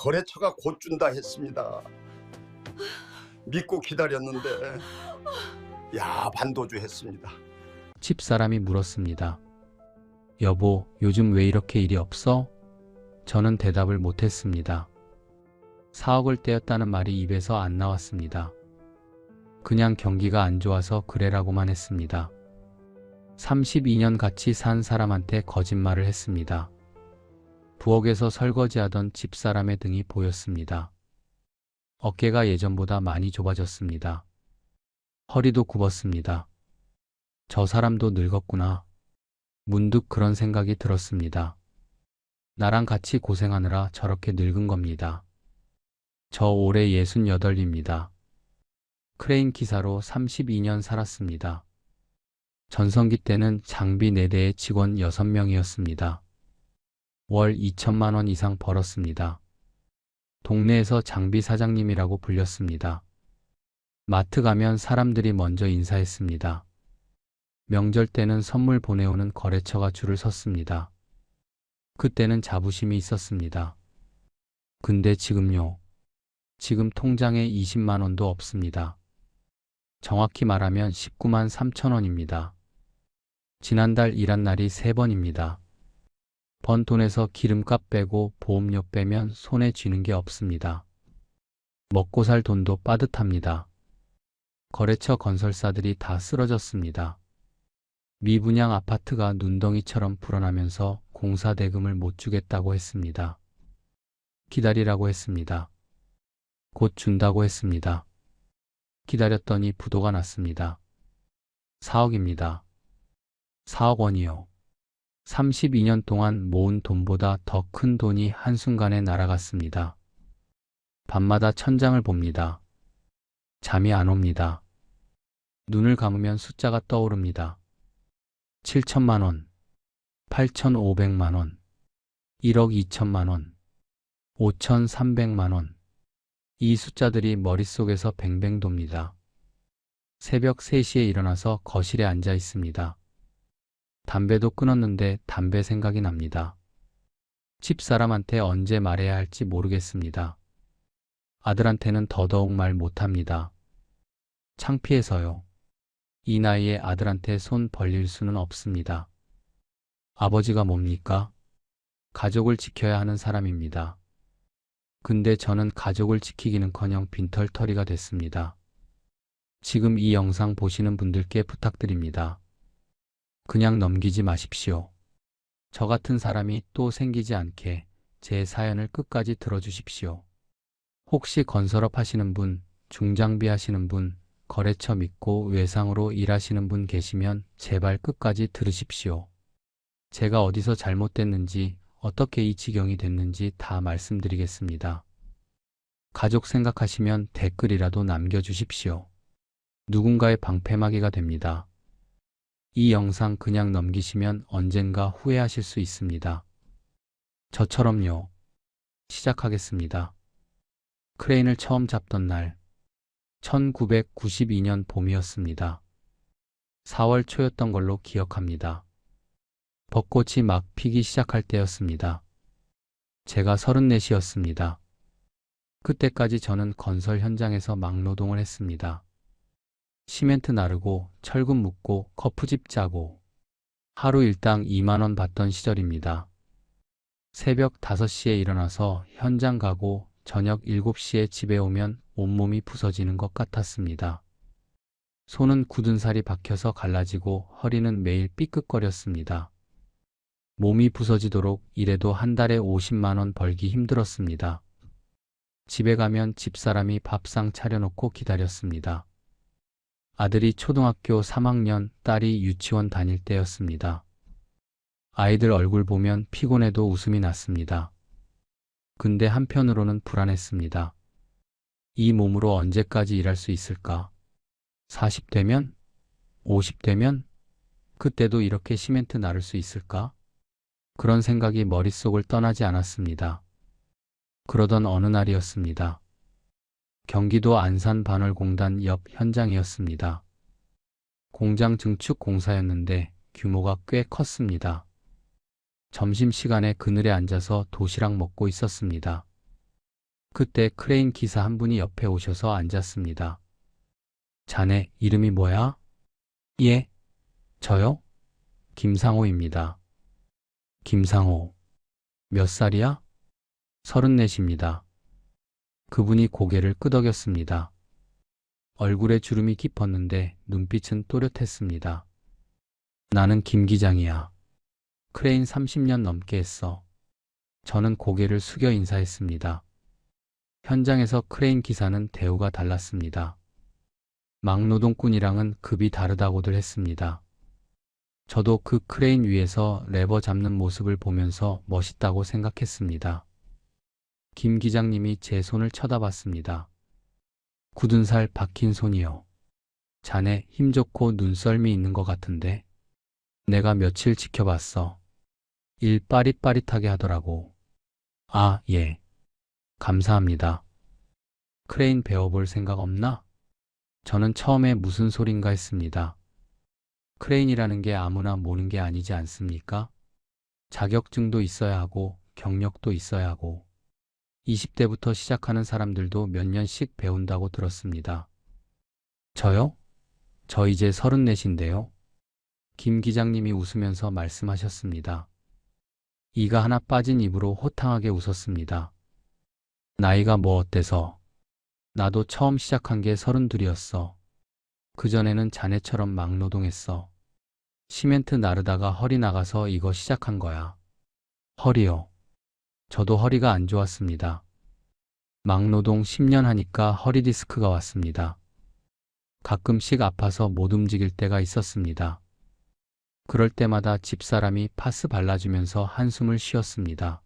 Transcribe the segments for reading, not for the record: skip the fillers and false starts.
거래처가 곧 준다 했습니다. 믿고 기다렸는데 야반도주 했습니다. 집사람이 물었습니다. 여보, 요즘 왜 이렇게 일이 없어? 저는 대답을 못했습니다. 4억을 떼었다는 말이 입에서 안 나왔습니다. 그냥 경기가 안 좋아서 그래라고만 했습니다. 32년 같이 산 사람한테 거짓말을 했습니다. 부엌에서 설거지하던 집사람의 등이 보였습니다. 어깨가 예전보다 많이 좁아졌습니다. 허리도 굽었습니다. 저 사람도 늙었구나. 문득 그런 생각이 들었습니다. 나랑 같이 고생하느라 저렇게 늙은 겁니다. 저 올해 68입니다. 크레인 기사로 32년 살았습니다. 전성기 때는 장비 4대의 직원 6명이었습니다. 월 2천만 원 이상 벌었습니다. 동네에서 장비 사장님이라고 불렸습니다. 마트 가면 사람들이 먼저 인사했습니다. 명절 때는 선물 보내오는 거래처가 줄을 섰습니다. 그때는 자부심이 있었습니다. 근데 지금요. 지금 통장에 20만 원도 없습니다. 정확히 말하면 19만 3천 원입니다. 지난달 일한 날이 3번입니다. 번 돈에서 기름값 빼고 보험료 빼면 손에 쥐는 게 없습니다. 먹고 살 돈도 빠듯합니다. 거래처 건설사들이 다 쓰러졌습니다. 미분양 아파트가 눈덩이처럼 불어나면서 공사 대금을 못 주겠다고 했습니다. 기다리라고 했습니다. 곧 준다고 했습니다. 기다렸더니 부도가 났습니다. 4억입니다. 4억 원이요. 32년 동안 모은 돈보다 더 큰 돈이 한순간에 날아갔습니다. 밤마다 천장을 봅니다. 잠이 안 옵니다. 눈을 감으면 숫자가 떠오릅니다. 7천만 원, 8,500만 원, 1억 2천만 원, 5,300만 원. 이 숫자들이 머릿속에서 뱅뱅 돕니다. 새벽 3시에 일어나서 거실에 앉아 있습니다. 담배도 끊었는데 담배 생각이 납니다. 집사람한테 언제 말해야 할지 모르겠습니다. 아들한테는 더더욱 말 못합니다. 창피해서요. 이 나이에 아들한테 손 벌릴 수는 없습니다. 아버지가 뭡니까? 가족을 지켜야 하는 사람입니다. 근데 저는 가족을 지키기는커녕 빈털터리가 됐습니다. 지금 이 영상 보시는 분들께 부탁드립니다. 그냥 넘기지 마십시오. 저 같은 사람이 또 생기지 않게 제 사연을 끝까지 들어주십시오. 혹시 건설업 하시는 분, 중장비 하시는 분, 거래처 믿고 외상으로 일하시는 분 계시면 제발 끝까지 들으십시오. 제가 어디서 잘못됐는지, 어떻게 이 지경이 됐는지 다 말씀드리겠습니다. 가족 생각하시면 댓글이라도 남겨주십시오. 누군가의 방패막이가 됩니다. 이 영상 그냥 넘기시면 언젠가 후회하실 수 있습니다. 저처럼요. 시작하겠습니다. 크레인을 처음 잡던 날, 1992년 봄이었습니다. 4월 초였던 걸로 기억합니다. 벚꽃이 막 피기 시작할 때였습니다. 제가 34이었습니다. 그때까지 저는 건설 현장에서 막노동을 했습니다. 시멘트 나르고 철근 묶고 커프집 짜고 하루 일당 2만 원 받던 시절입니다. 새벽 5시에 일어나서 현장 가고 저녁 7시에 집에 오면 온몸이 부서지는 것 같았습니다. 손은 굳은 살이 박혀서 갈라지고 허리는 매일 삐끗거렸습니다. 몸이 부서지도록 일해도 한 달에 50만 원 벌기 힘들었습니다. 집에 가면 집사람이 밥상 차려놓고 기다렸습니다. 아들이 초등학교 3학년, 딸이 유치원 다닐 때였습니다. 아이들 얼굴 보면 피곤해도 웃음이 났습니다. 근데 한편으로는 불안했습니다. 이 몸으로 언제까지 일할 수 있을까? 40되면? 50되면? 그때도 이렇게 시멘트 나를 수 있을까? 그런 생각이 머릿속을 떠나지 않았습니다. 그러던 어느 날이었습니다. 경기도 안산반월공단 옆 현장이었습니다. 공장 증축 공사였는데 규모가 꽤 컸습니다. 점심시간에 그늘에 앉아서 도시락 먹고 있었습니다. 그때 크레인 기사 한 분이 옆에 오셔서 앉았습니다. 자네 이름이 뭐야? 예, 저요? 김상호입니다. 김상호. 몇 살이야? 34입니다. 그분이 고개를 끄덕였습니다. 얼굴에 주름이 깊었는데 눈빛은 또렷했습니다. 나는 김 기장이야. 크레인 30년 넘게 했어. 저는 고개를 숙여 인사했습니다. 현장에서 크레인 기사는 대우가 달랐습니다. 막노동꾼이랑은 급이 다르다고들 했습니다. 저도 그 크레인 위에서 레버 잡는 모습을 보면서 멋있다고 생각했습니다. 김 기장님이 제 손을 쳐다봤습니다. 굳은 살 박힌 손이요. 자네 힘 좋고 눈썰미 있는 것 같은데. 내가 며칠 지켜봤어. 일 빠릿빠릿하게 하더라고. 아, 예. 감사합니다. 크레인 배워볼 생각 없나? 저는 처음에 무슨 소린가 했습니다. 크레인이라는 게 아무나 모는 게 아니지 않습니까? 자격증도 있어야 하고 경력도 있어야 하고 20대부터 시작하는 사람들도 몇 년씩 배운다고 들었습니다. 저요? 저 이제 34인데요. 김 기장님이 웃으면서 말씀하셨습니다. 이가 하나 빠진 입으로 호탕하게 웃었습니다. 나이가 뭐 어때서? 나도 처음 시작한 게 32이었어. 그전에는 자네처럼 막노동했어. 시멘트 나르다가 허리 나가서 이거 시작한 거야. 허리요. 저도 허리가 안 좋았습니다. 막노동 10년 하니까 허리 디스크가 왔습니다. 가끔씩 아파서 못 움직일 때가 있었습니다. 그럴 때마다 집사람이 파스 발라주면서 한숨을 쉬었습니다.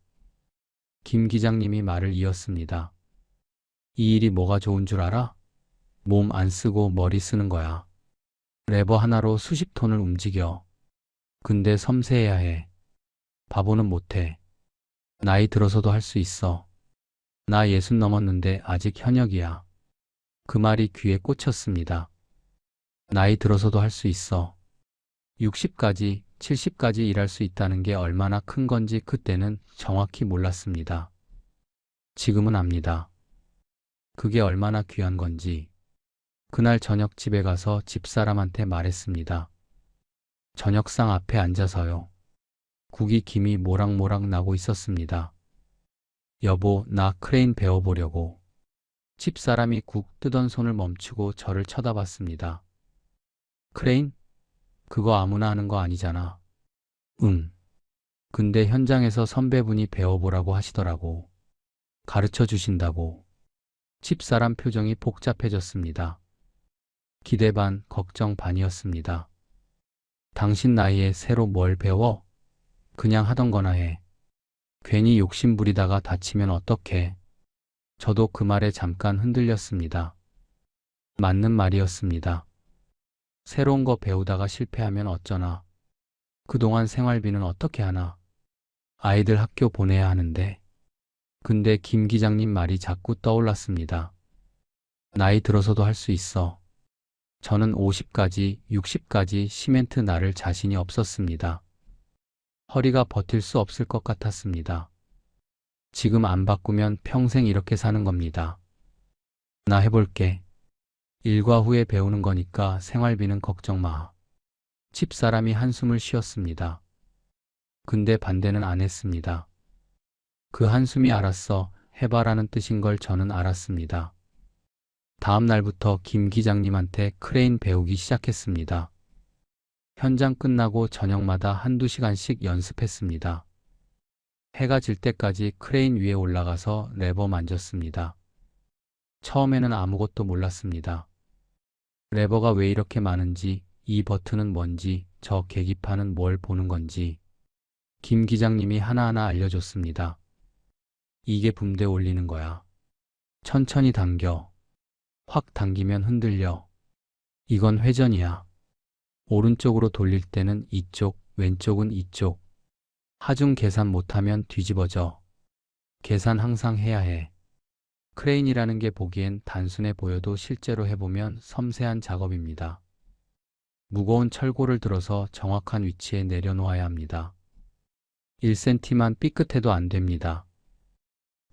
김 기장님이 말을 이었습니다. 이 일이 뭐가 좋은 줄 알아? 몸 안 쓰고 머리 쓰는 거야. 레버 하나로 수십 톤을 움직여. 근데 섬세해야 해. 바보는 못해. 나이 들어서도 할 수 있어. 나 60 넘었는데 아직 현역이야. 그 말이 귀에 꽂혔습니다. 나이 들어서도 할 수 있어. 60까지, 70까지 일할 수 있다는 게 얼마나 큰 건지 그때는 정확히 몰랐습니다. 지금은 압니다. 그게 얼마나 귀한 건지. 그날 저녁 집에 가서 집사람한테 말했습니다. 저녁상 앞에 앉아서요. 국이 김이 모락모락 나고 있었습니다. 여보, 나 크레인 배워보려고. 집사람이 국 뜨던 손을 멈추고 저를 쳐다봤습니다. 크레인? 그거 아무나 하는 거 아니잖아. 응. 근데 현장에서 선배분이 배워보라고 하시더라고. 가르쳐 주신다고. 집사람 표정이 복잡해졌습니다. 기대 반, 걱정 반이었습니다. 당신 나이에 새로 뭘 배워? 그냥 하던 거나 해. 괜히 욕심 부리다가 다치면 어떡해. 저도 그 말에 잠깐 흔들렸습니다. 맞는 말이었습니다. 새로운 거 배우다가 실패하면 어쩌나. 그동안 생활비는 어떻게 하나. 아이들 학교 보내야 하는데. 근데 김 기장님 말이 자꾸 떠올랐습니다. 나이 들어서도 할 수 있어. 저는 50까지, 60까지 시멘트 나를 자신이 없었습니다. 허리가 버틸 수 없을 것 같았습니다. 지금 안 바꾸면 평생 이렇게 사는 겁니다. 나 해볼게. 일과 후에 배우는 거니까 생활비는 걱정 마. 집사람이 한숨을 쉬었습니다. 근데 반대는 안 했습니다. 그 한숨이 알았어 해봐라는 뜻인 걸 저는 알았습니다. 다음 날부터 김 기장님한테 크레인 배우기 시작했습니다. 현장 끝나고 저녁마다 한두 시간씩 연습했습니다. 해가 질 때까지 크레인 위에 올라가서 레버 만졌습니다. 처음에는 아무것도 몰랐습니다. 레버가 왜 이렇게 많은지, 이 버튼은 뭔지, 저 계기판은 뭘 보는 건지 김 기장님이 하나하나 알려줬습니다. 이게 붐대 올리는 거야. 천천히 당겨. 확 당기면 흔들려. 이건 회전이야. 오른쪽으로 돌릴 때는 이쪽, 왼쪽은 이쪽. 하중 계산 못하면 뒤집어져. 계산 항상 해야 해. 크레인이라는 게 보기엔 단순해 보여도 실제로 해보면 섬세한 작업입니다. 무거운 철골을 들어서 정확한 위치에 내려놓아야 합니다. 1cm만 삐끗해도 안 됩니다.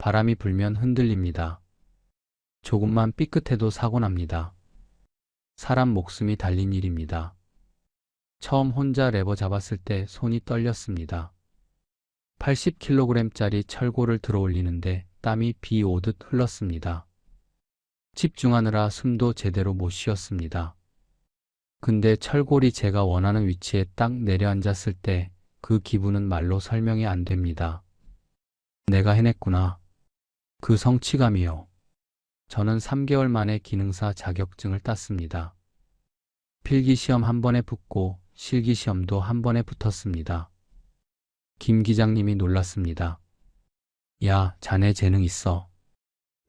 바람이 불면 흔들립니다. 조금만 삐끗해도 사고 납니다. 사람 목숨이 달린 일입니다. 처음 혼자 레버 잡았을 때 손이 떨렸습니다. 80kg짜리 철골을 들어 올리는데 땀이 비 오듯 흘렀습니다. 집중하느라 숨도 제대로 못 쉬었습니다. 근데 철골이 제가 원하는 위치에 딱 내려앉았을 때 그 기분은 말로 설명이 안 됩니다. 내가 해냈구나. 그 성취감이요. 저는 3개월 만에 기능사 자격증을 땄습니다. 필기시험 한 번에 붙고 실기시험도 한 번에 붙었습니다. 김 기장님이 놀랐습니다. 야, 자네 재능 있어.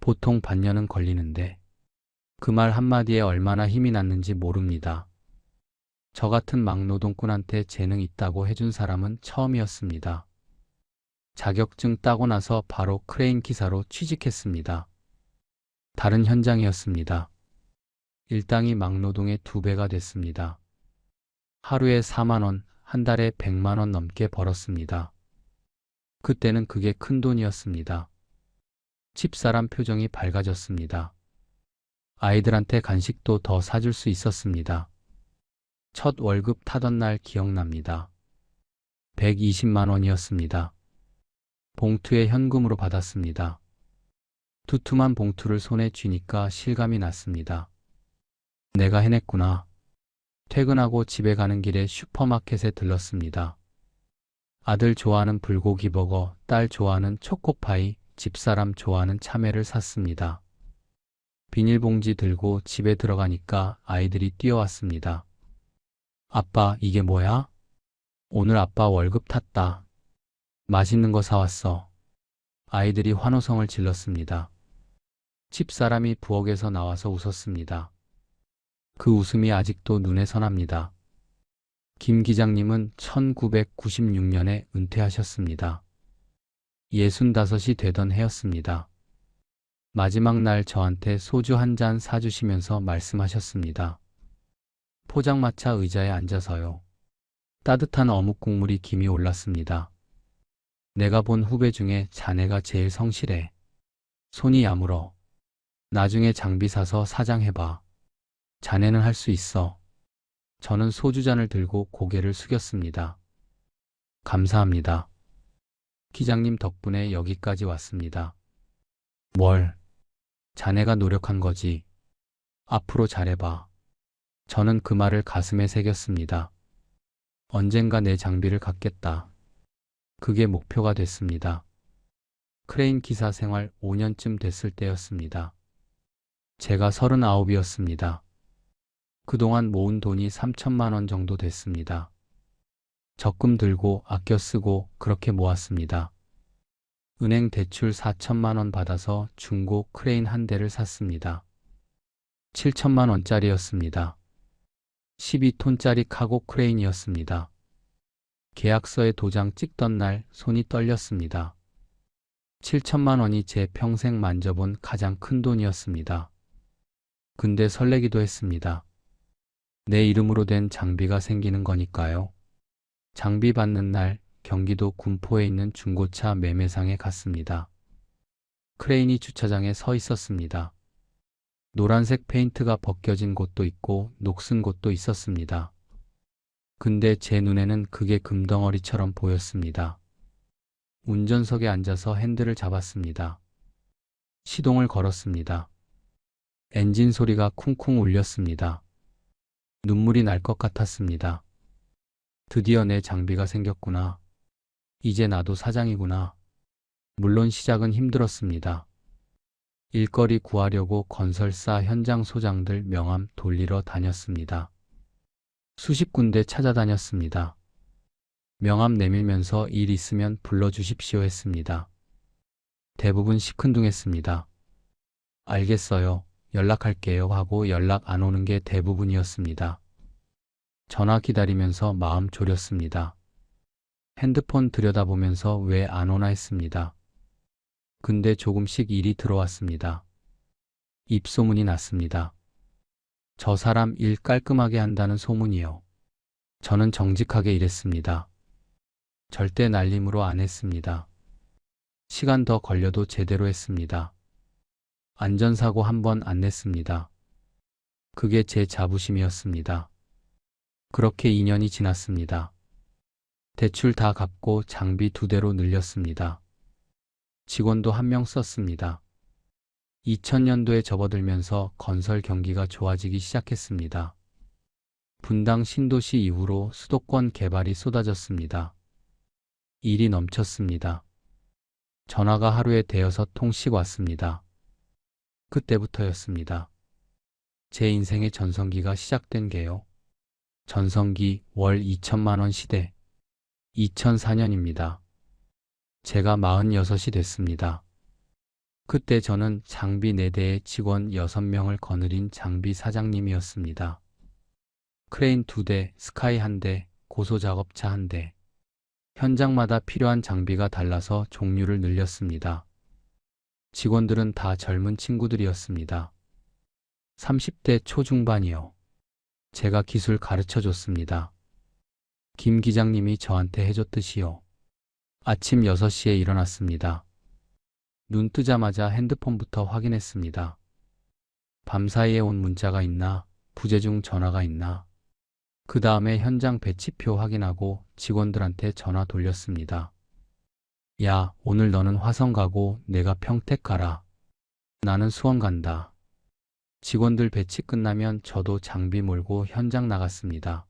보통 반년은 걸리는데. 그 말 한마디에 얼마나 힘이 났는지 모릅니다. 저 같은 막노동꾼한테 재능 있다고 해준 사람은 처음이었습니다. 자격증 따고 나서 바로 크레인 기사로 취직했습니다. 다른 현장이었습니다. 일당이 막노동의 2배가 됐습니다. 하루에 4만 원, 한 달에 100만 원 넘게 벌었습니다. 그때는 그게 큰 돈이었습니다. 집사람 표정이 밝아졌습니다. 아이들한테 간식도 더 사줄 수 있었습니다. 첫 월급 타던 날 기억납니다. 120만 원이었습니다. 봉투에 현금으로 받았습니다. 두툼한 봉투를 손에 쥐니까 실감이 났습니다. 내가 해냈구나. 퇴근하고 집에 가는 길에 슈퍼마켓에 들렀습니다. 아들 좋아하는 불고기 버거, 딸 좋아하는 초코파이, 집사람 좋아하는 참외를 샀습니다. 비닐봉지 들고 집에 들어가니까 아이들이 뛰어왔습니다. 아빠, 이게 뭐야? 오늘 아빠 월급 탔다. 맛있는 거 사왔어. 아이들이 환호성을 질렀습니다. 집사람이 부엌에서 나와서 웃었습니다. 그 웃음이 아직도 눈에 선합니다. 김 기장님은 1996년에 은퇴하셨습니다. 65이 되던 해였습니다. 마지막 날 저한테 소주 한 잔 사주시면서 말씀하셨습니다. 포장마차 의자에 앉아서요. 따뜻한 어묵 국물이 김이 올랐습니다. 내가 본 후배 중에 자네가 제일 성실해. 손이 야물어. 나중에 장비 사서 사장해봐. 자네는 할 수 있어. 저는 소주잔을 들고 고개를 숙였습니다. 감사합니다. 기장님 덕분에 여기까지 왔습니다. 뭘? 자네가 노력한 거지. 앞으로 잘해봐. 저는 그 말을 가슴에 새겼습니다. 언젠가 내 장비를 갖겠다. 그게 목표가 됐습니다. 크레인 기사 생활 5년쯤 됐을 때였습니다. 제가 39이었습니다. 그동안 모은 돈이 3천만 원 정도 됐습니다. 적금 들고 아껴 쓰고 그렇게 모았습니다. 은행 대출 4천만 원 받아서 중고 크레인 한 대를 샀습니다. 7천만 원짜리였습니다. 12톤짜리 카고 크레인이었습니다. 계약서에 도장 찍던 날 손이 떨렸습니다. 7천만 원이 제 평생 만져본 가장 큰 돈이었습니다. 근데 설레기도 했습니다. 내 이름으로 된 장비가 생기는 거니까요. 장비 받는 날 경기도 군포에 있는 중고차 매매상에 갔습니다. 크레인이 주차장에 서 있었습니다. 노란색 페인트가 벗겨진 곳도 있고 녹슨 곳도 있었습니다. 근데 제 눈에는 그게 금덩어리처럼 보였습니다. 운전석에 앉아서 핸들을 잡았습니다. 시동을 걸었습니다. 엔진 소리가 쿵쿵 울렸습니다. 눈물이 날 것 같았습니다. 드디어 내 장비가 생겼구나. 이제 나도 사장이구나. 물론 시작은 힘들었습니다. 일거리 구하려고 건설사 현장 소장들 명함 돌리러 다녔습니다. 수십 군데 찾아다녔습니다. 명함 내밀면서 일 있으면 불러주십시오 했습니다. 대부분 시큰둥했습니다. 알겠어요. 연락할게요 하고 연락 안 오는 게 대부분이었습니다. 전화 기다리면서 마음 졸였습니다. 핸드폰 들여다보면서 왜 안 오나 했습니다. 근데 조금씩 일이 들어왔습니다. 입소문이 났습니다. 저 사람 일 깔끔하게 한다는 소문이요. 저는 정직하게 일했습니다. 절대 날림으로 안 했습니다. 시간 더 걸려도 제대로 했습니다. 안전사고 한 번 안 냈습니다. 그게 제 자부심이었습니다. 그렇게 2년이 지났습니다. 대출 다 갚고 장비 2대로 늘렸습니다. 직원도 1명 썼습니다. 2000년도에 접어들면서 건설 경기가 좋아지기 시작했습니다. 분당 신도시 이후로 수도권 개발이 쏟아졌습니다. 일이 넘쳤습니다. 전화가 하루에 대여섯 통씩 왔습니다. 그때부터였습니다. 제 인생의 전성기가 시작된 게요. 전성기 월 2천만 원 시대. 2004년입니다. 제가 46이 됐습니다. 그때 저는 장비 4대에 직원 6명을 거느린 장비 사장님이었습니다. 크레인 2대, 스카이 1대, 고소작업차 1대. 현장마다 필요한 장비가 달라서 종류를 늘렸습니다. 직원들은 다 젊은 친구들이었습니다. 30대 초중반이요. 제가 기술 가르쳐 줬습니다. 김 기장님이 저한테 해줬듯이요. 아침 6시에 일어났습니다. 눈 뜨자마자 핸드폰부터 확인했습니다. 밤사이에 온 문자가 있나, 부재중 전화가 있나. 그 다음에 현장 배치표 확인하고 직원들한테 전화 돌렸습니다. 야, 오늘 너는 화성 가고 내가 평택 가라. 나는 수원 간다. 직원들 배치 끝나면 저도 장비 몰고 현장 나갔습니다.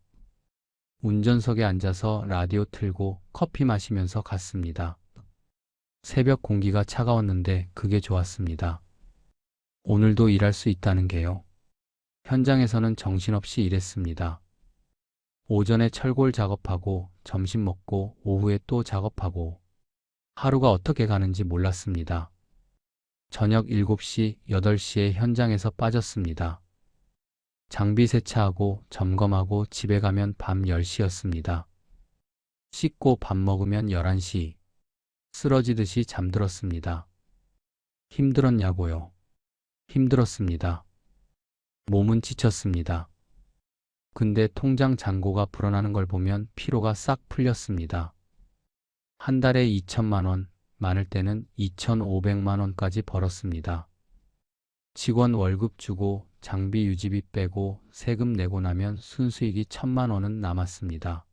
운전석에 앉아서 라디오 틀고 커피 마시면서 갔습니다. 새벽 공기가 차가웠는데 그게 좋았습니다. 오늘도 일할 수 있다는 게요. 현장에서는 정신없이 일했습니다. 오전에 철골 작업하고 점심 먹고 오후에 또 작업하고 하루가 어떻게 가는지 몰랐습니다. 저녁 7시, 8시에 현장에서 빠졌습니다. 장비 세차하고 점검하고 집에 가면 밤 10시였습니다. 씻고 밥 먹으면 11시. 쓰러지듯이 잠들었습니다. 힘들었냐고요? 힘들었습니다. 몸은 지쳤습니다. 근데 통장 잔고가 불어나는 걸 보면 피로가 싹 풀렸습니다. 한 달에 2천만 원, 많을 때는 2,500만 원까지 벌었습니다. 직원 월급 주고 장비 유지비 빼고 세금 내고 나면 순수익이 1,000만 원은 남았습니다.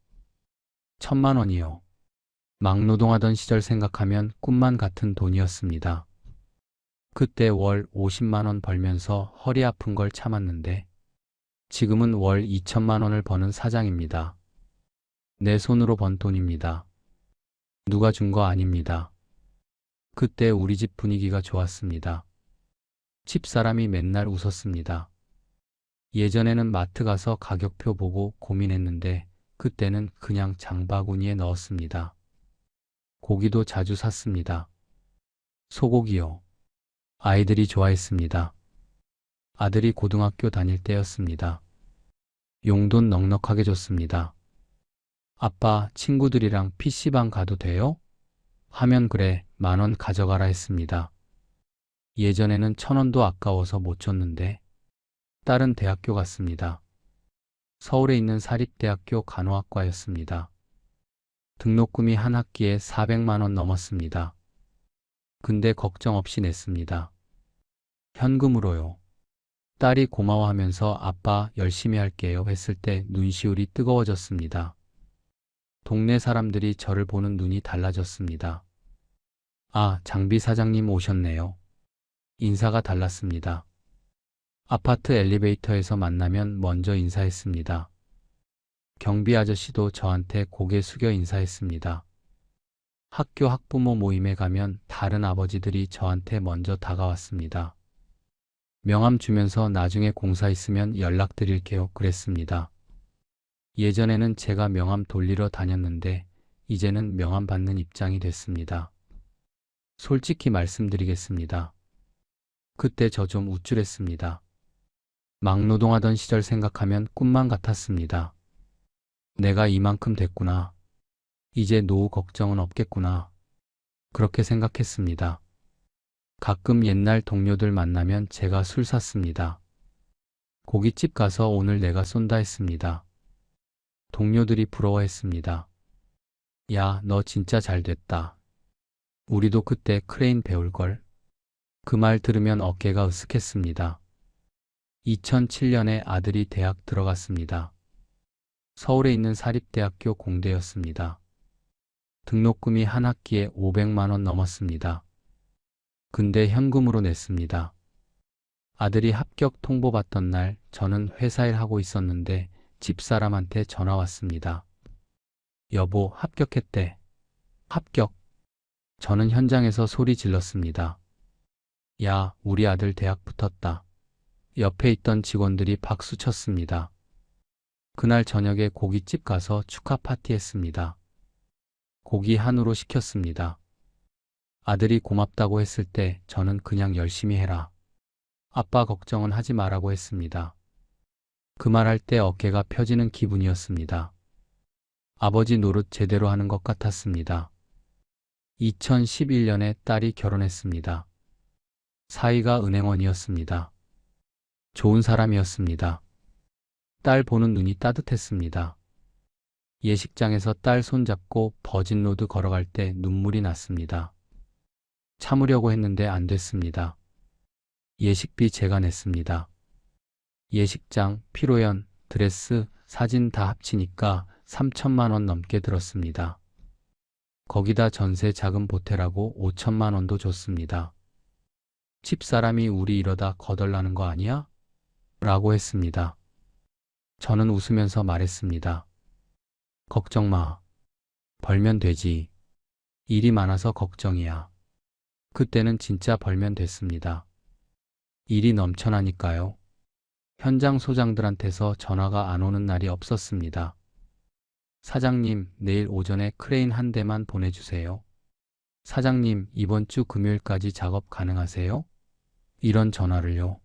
1,000만 원이요. 막노동하던 시절 생각하면 꿈만 같은 돈이었습니다. 그때 월 50만 원 벌면서 허리 아픈 걸 참았는데 지금은 월 2천만 원을 버는 사장입니다. 내 손으로 번 돈입니다. 누가 준 거 아닙니다. 그때 우리 집 분위기가 좋았습니다. 집사람이 맨날 웃었습니다. 예전에는 마트 가서 가격표 보고 고민했는데 그때는 그냥 장바구니에 넣었습니다. 고기도 자주 샀습니다. 소고기요. 아이들이 좋아했습니다. 아들이 고등학교 다닐 때였습니다. 용돈 넉넉하게 줬습니다. 아빠, 친구들이랑 PC방 가도 돼요? 하면 그래, 10,000원 가져가라 했습니다. 예전에는 1,000원도 아까워서 못 줬는데 딸은 대학교 갔습니다. 서울에 있는 사립대학교 간호학과였습니다. 등록금이 한 학기에 400만 원 넘었습니다. 근데 걱정 없이 냈습니다. 현금으로요. 딸이 고마워하면서 아빠 열심히 할게요 했을 때 눈시울이 뜨거워졌습니다. 동네 사람들이 저를 보는 눈이 달라졌습니다. 아, 장비 사장님 오셨네요. 인사가 달랐습니다. 아파트 엘리베이터에서 만나면 먼저 인사했습니다. 경비 아저씨도 저한테 고개 숙여 인사했습니다. 학교 학부모 모임에 가면 다른 아버지들이 저한테 먼저 다가왔습니다. 명함 주면서 나중에 공사 있으면 연락드릴게요 그랬습니다. 예전에는 제가 명함 돌리러 다녔는데 이제는 명함 받는 입장이 됐습니다. 솔직히 말씀드리겠습니다. 그때 저 좀 우쭐했습니다. 막노동하던 시절 생각하면 꿈만 같았습니다. 내가 이만큼 됐구나. 이제 노후 걱정은 없겠구나. 그렇게 생각했습니다. 가끔 옛날 동료들 만나면 제가 술 샀습니다. 고깃집 가서 오늘 내가 쏜다 했습니다. 동료들이 부러워했습니다. 야, 너 진짜 잘 됐다. 우리도 그때 크레인 배울걸. 그 말 들으면 어깨가 으쓱했습니다. 2007년에 아들이 대학 들어갔습니다. 서울에 있는 사립대학교 공대였습니다. 등록금이 한 학기에 500만 원 넘었습니다. 근데 현금으로 냈습니다. 아들이 합격 통보받던 날 저는 회사 일 하고 있었는데 집사람한테 전화 왔습니다. 여보, 합격했대. 합격. 저는 현장에서 소리 질렀습니다. 야, 우리 아들 대학 붙었다. 옆에 있던 직원들이 박수 쳤습니다. 그날 저녁에 고깃집 가서 축하 파티했습니다. 고기 한우로 시켰습니다. 아들이 고맙다고 했을 때 저는 그냥 열심히 해라. 아빠 걱정은 하지 말라고 했습니다. 그 말할 때 어깨가 펴지는 기분이었습니다. 아버지 노릇 제대로 하는 것 같았습니다. 2011년에 딸이 결혼했습니다. 사이가 은행원이었습니다. 좋은 사람이었습니다. 딸 보는 눈이 따뜻했습니다. 예식장에서 딸 손잡고 버진로드 걸어갈 때 눈물이 났습니다. 참으려고 했는데 안 됐습니다. 예식비 제가 냈습니다. 예식장, 피로연, 드레스, 사진 다 합치니까 3천만 원 넘게 들었습니다. 거기다 전세 자금 보태라고 5천만 원도 줬습니다. 집사람이 우리 이러다 거덜나는 거 아니야? 라고 했습니다. 저는 웃으면서 말했습니다. 걱정 마. 벌면 되지. 일이 많아서 걱정이야. 그때는 진짜 벌면 됐습니다. 일이 넘쳐나니까요. 현장 소장들한테서 전화가 안 오는 날이 없었습니다. 사장님, 내일 오전에 크레인 한 대만 보내주세요. 사장님, 이번 주 금요일까지 작업 가능하세요? 이런 전화를요.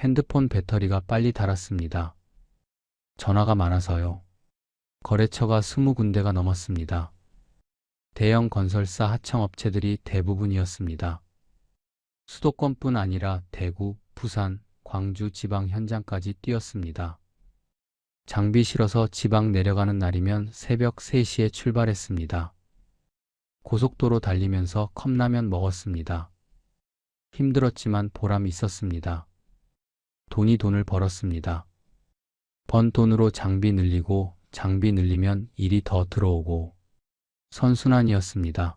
핸드폰 배터리가 빨리 닳았습니다. 전화가 많아서요. 거래처가 20군데가 넘었습니다. 대형 건설사 하청업체들이 대부분이었습니다. 수도권뿐 아니라 대구, 부산, 광주 지방 현장까지 뛰었습니다. 장비 실어서 지방 내려가는 날이면 새벽 3시에 출발했습니다. 고속도로 달리면서 컵라면 먹었습니다. 힘들었지만 보람 있었습니다. 돈이 돈을 벌었습니다. 번 돈으로 장비 늘리고 장비 늘리면 일이 더 들어오고 선순환이었습니다.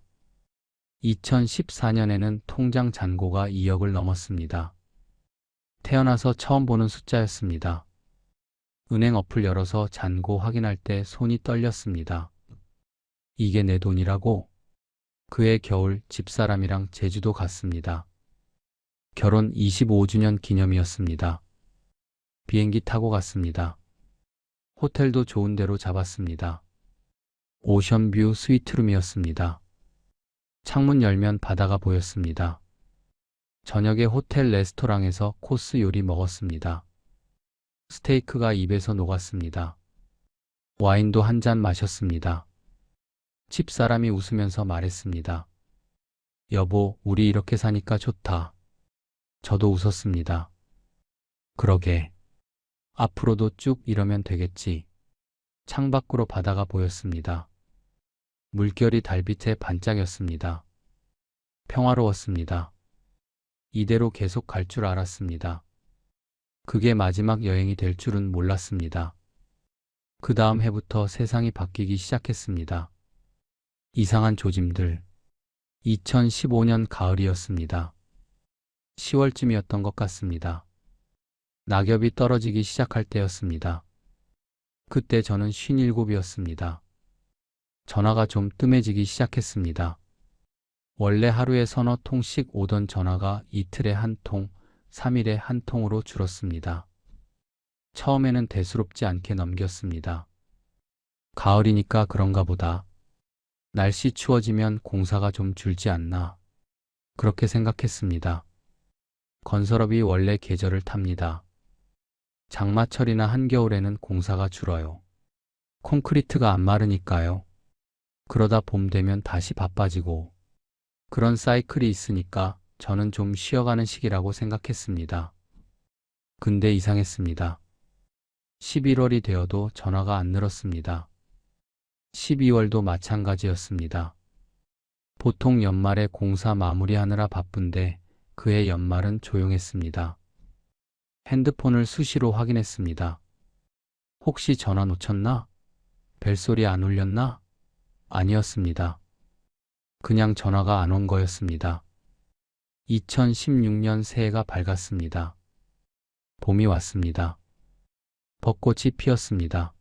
2014년에는 통장 잔고가 2억을 넘었습니다. 태어나서 처음 보는 숫자였습니다. 은행 어플 열어서 잔고 확인할 때 손이 떨렸습니다. 이게 내 돈이라고? 그해 겨울 집사람이랑 제주도 갔습니다. 결혼 25주년 기념이었습니다. 비행기 타고 갔습니다. 호텔도 좋은 데로 잡았습니다. 오션뷰 스위트룸이었습니다. 창문 열면 바다가 보였습니다. 저녁에 호텔 레스토랑에서 코스 요리 먹었습니다. 스테이크가 입에서 녹았습니다. 와인도 한 잔 마셨습니다. 집사람이 웃으면서 말했습니다. 여보, 우리 이렇게 사니까 좋다. 저도 웃었습니다. 그러게. 앞으로도 쭉 이러면 되겠지. 창밖으로 바다가 보였습니다. 물결이 달빛에 반짝였습니다. 평화로웠습니다. 이대로 계속 갈 줄 알았습니다. 그게 마지막 여행이 될 줄은 몰랐습니다. 그 다음 해부터 세상이 바뀌기 시작했습니다. 이상한 조짐들. 2015년 가을이었습니다. 10월쯤이었던 것 같습니다. 낙엽이 떨어지기 시작할 때였습니다. 그때 저는 57이었습니다. 전화가 좀 뜸해지기 시작했습니다. 원래 하루에 서너 통씩 오던 전화가 이틀에 한 통, 3일에 한 통으로 줄었습니다. 처음에는 대수롭지 않게 넘겼습니다. 가을이니까 그런가 보다. 날씨 추워지면 공사가 좀 줄지 않나. 그렇게 생각했습니다. 건설업이 원래 계절을 탑니다. 장마철이나 한겨울에는 공사가 줄어요. 콘크리트가 안 마르니까요. 그러다 봄 되면 다시 바빠지고 그런 사이클이 있으니까 저는 좀 쉬어가는 시기라고 생각했습니다. 근데 이상했습니다. 11월이 되어도 전화가 안 늘었습니다. 12월도 마찬가지였습니다. 보통 연말에 공사 마무리하느라 바쁜데 그해 연말은 조용했습니다. 핸드폰을 수시로 확인했습니다. 혹시 전화 놓쳤나? 벨소리 안 울렸나? 아니었습니다. 그냥 전화가 안 온 거였습니다. 2016년 새해가 밝았습니다. 봄이 왔습니다. 벚꽃이 피었습니다.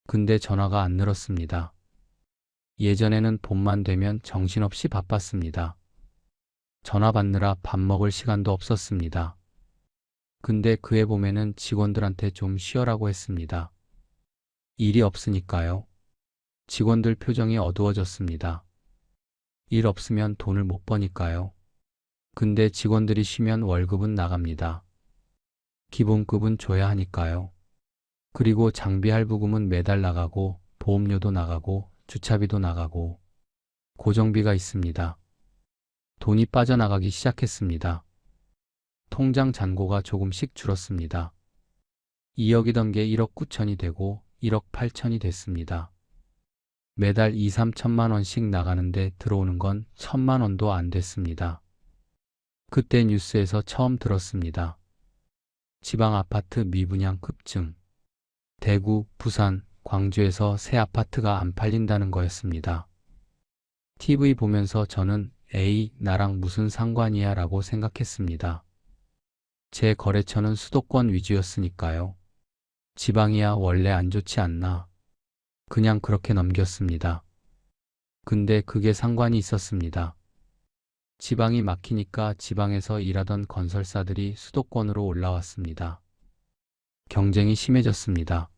근데 전화가 안 늘었습니다. 예전에는 봄만 되면 정신없이 바빴습니다. 전화 받느라 밥 먹을 시간도 없었습니다. 근데 그해 봄에는 직원들한테 좀 쉬어라고 했습니다. 일이 없으니까요. 직원들 표정이 어두워졌습니다. 일 없으면 돈을 못 버니까요. 근데 직원들이 쉬면 월급은 나갑니다. 기본급은 줘야 하니까요. 그리고 장비 할부금은 매달 나가고 보험료도 나가고 주차비도 나가고 고정비가 있습니다. 돈이 빠져나가기 시작했습니다. 통장 잔고가 조금씩 줄었습니다. 2억이던 게 1억 9천이 되고 1억 8천이 됐습니다. 매달 2, 3천만 원씩 나가는데 들어오는 건 1,000만 원도 안 됐습니다. 그때 뉴스에서 처음 들었습니다. 지방 아파트 미분양 급증. 대구, 부산, 광주에서 새 아파트가 안 팔린다는 거였습니다. TV 보면서 저는 에이, 나랑 무슨 상관이야 라고 생각했습니다. 제 거래처는 수도권 위주였으니까요. 지방이야 원래 안 좋지 않나. 그냥 그렇게 넘겼습니다. 근데 그게 상관이 있었습니다. 지방이 막히니까 지방에서 일하던 건설사들이 수도권으로 올라왔습니다. 경쟁이 심해졌습니다.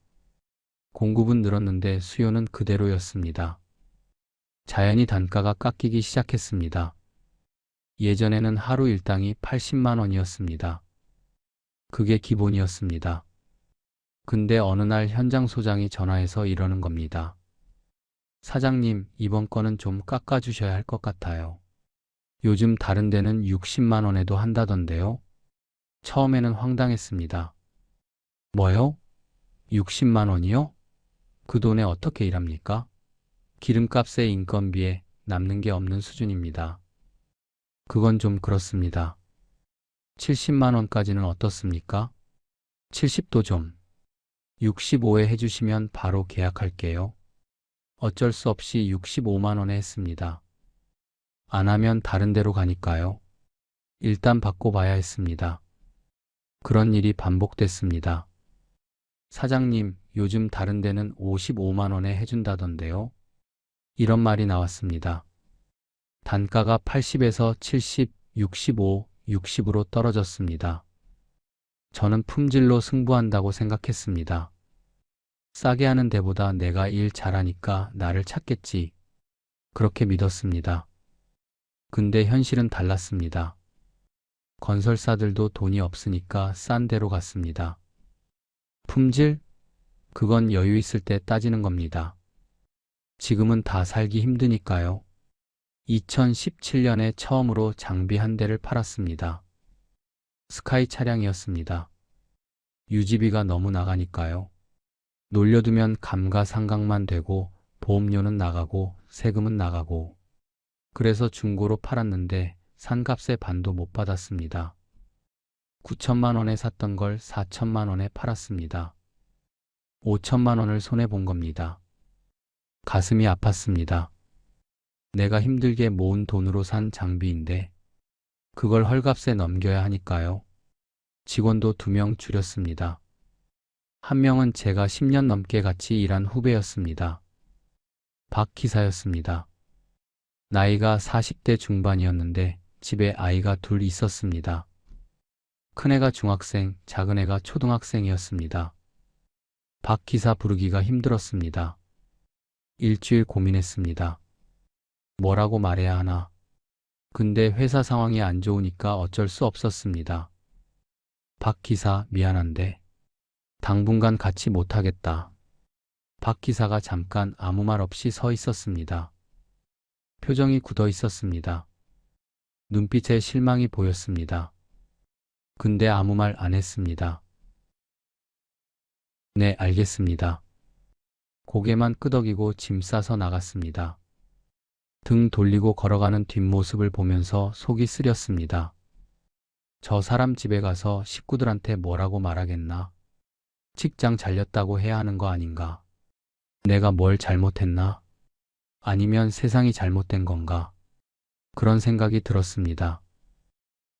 공급은 늘었는데 수요는 그대로였습니다. 자연히 단가가 깎이기 시작했습니다. 예전에는 하루 일당이 80만 원이었습니다. 그게 기본이었습니다. 근데 어느 날 현장 소장이 전화해서 이러는 겁니다. 사장님, 이번 건은 좀 깎아주셔야 할 것 같아요. 요즘 다른 데는 60만 원에도 한다던데요. 처음에는 황당했습니다. 뭐요? 60만 원이요? 그 돈에 어떻게 일합니까? 기름값에 인건비에 남는 게 없는 수준입니다. 그건 좀 그렇습니다. 70만 원까지는 어떻습니까? 70도 좀. 65에 해주시면 바로 계약할게요. 어쩔 수 없이 65만 원에 했습니다. 안 하면 다른 데로 가니까요. 일단 받고 봐야 했습니다. 그런 일이 반복됐습니다. 사장님, 요즘 다른 데는 55만 원에 해준다던데요. 이런 말이 나왔습니다. 단가가 80에서 70, 65, 60으로 떨어졌습니다. 저는 품질로 승부한다고 생각했습니다. 싸게 하는 데보다 내가 일 잘하니까 나를 찾겠지. 그렇게 믿었습니다. 근데 현실은 달랐습니다. 건설사들도 돈이 없으니까 싼 데로 갔습니다. 품질? 그건 여유 있을 때 따지는 겁니다. 지금은 다 살기 힘드니까요. 2017년에 처음으로 장비 한 대를 팔았습니다. 스카이 차량이었습니다. 유지비가 너무 나가니까요. 놀려두면 감가상각만 되고 보험료는 나가고 세금은 나가고. 그래서 중고로 팔았는데 산값의 반도 못 받았습니다. 9천만 원에 샀던 걸 4천만 원에 팔았습니다. 5천만 원을 손해본 겁니다. 가슴이 아팠습니다. 내가 힘들게 모은 돈으로 산 장비인데 그걸 헐값에 넘겨야 하니까요. 직원도 2명 줄였습니다. 한 명은 제가 10년 넘게 같이 일한 후배였습니다. 박 기사였습니다. 나이가 40대 중반이었는데 집에 아이가 둘 있었습니다. 큰애가 중학생, 작은애가 초등학생이었습니다. 박 기사 부르기가 힘들었습니다. 일주일 고민했습니다. 뭐라고 말해야 하나. 근데 회사 상황이 안 좋으니까 어쩔 수 없었습니다. 박 기사, 미안한데 당분간 같이 못하겠다. 박 기사가 잠깐 아무 말 없이 서 있었습니다. 표정이 굳어 있었습니다. 눈빛에 실망이 보였습니다. 근데 아무 말 안 했습니다. 네, 알겠습니다. 고개만 끄덕이고 짐 싸서 나갔습니다. 등 돌리고 걸어가는 뒷모습을 보면서 속이 쓰렸습니다. 저 사람 집에 가서 식구들한테 뭐라고 말하겠나? 직장 잘렸다고 해야 하는 거 아닌가? 내가 뭘 잘못했나? 아니면 세상이 잘못된 건가? 그런 생각이 들었습니다.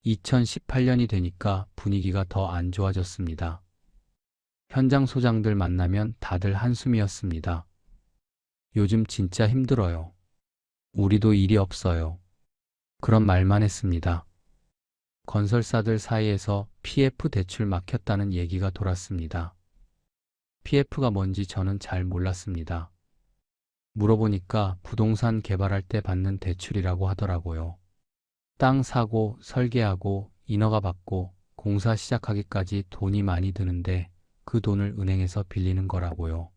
2018년이 되니까 분위기가 더 안 좋아졌습니다. 현장 소장들 만나면 다들 한숨이었습니다. 요즘 진짜 힘들어요. 우리도 일이 없어요. 그런 말만 했습니다. 건설사들 사이에서 PF 대출 막혔다는 얘기가 돌았습니다. PF가 뭔지 저는 잘 몰랐습니다. 물어보니까 부동산 개발할 때 받는 대출이라고 하더라고요. 땅 사고, 설계하고, 인허가 받고, 공사 시작하기까지 돈이 많이 드는데 그 돈을 은행에서 빌리는 거라고요.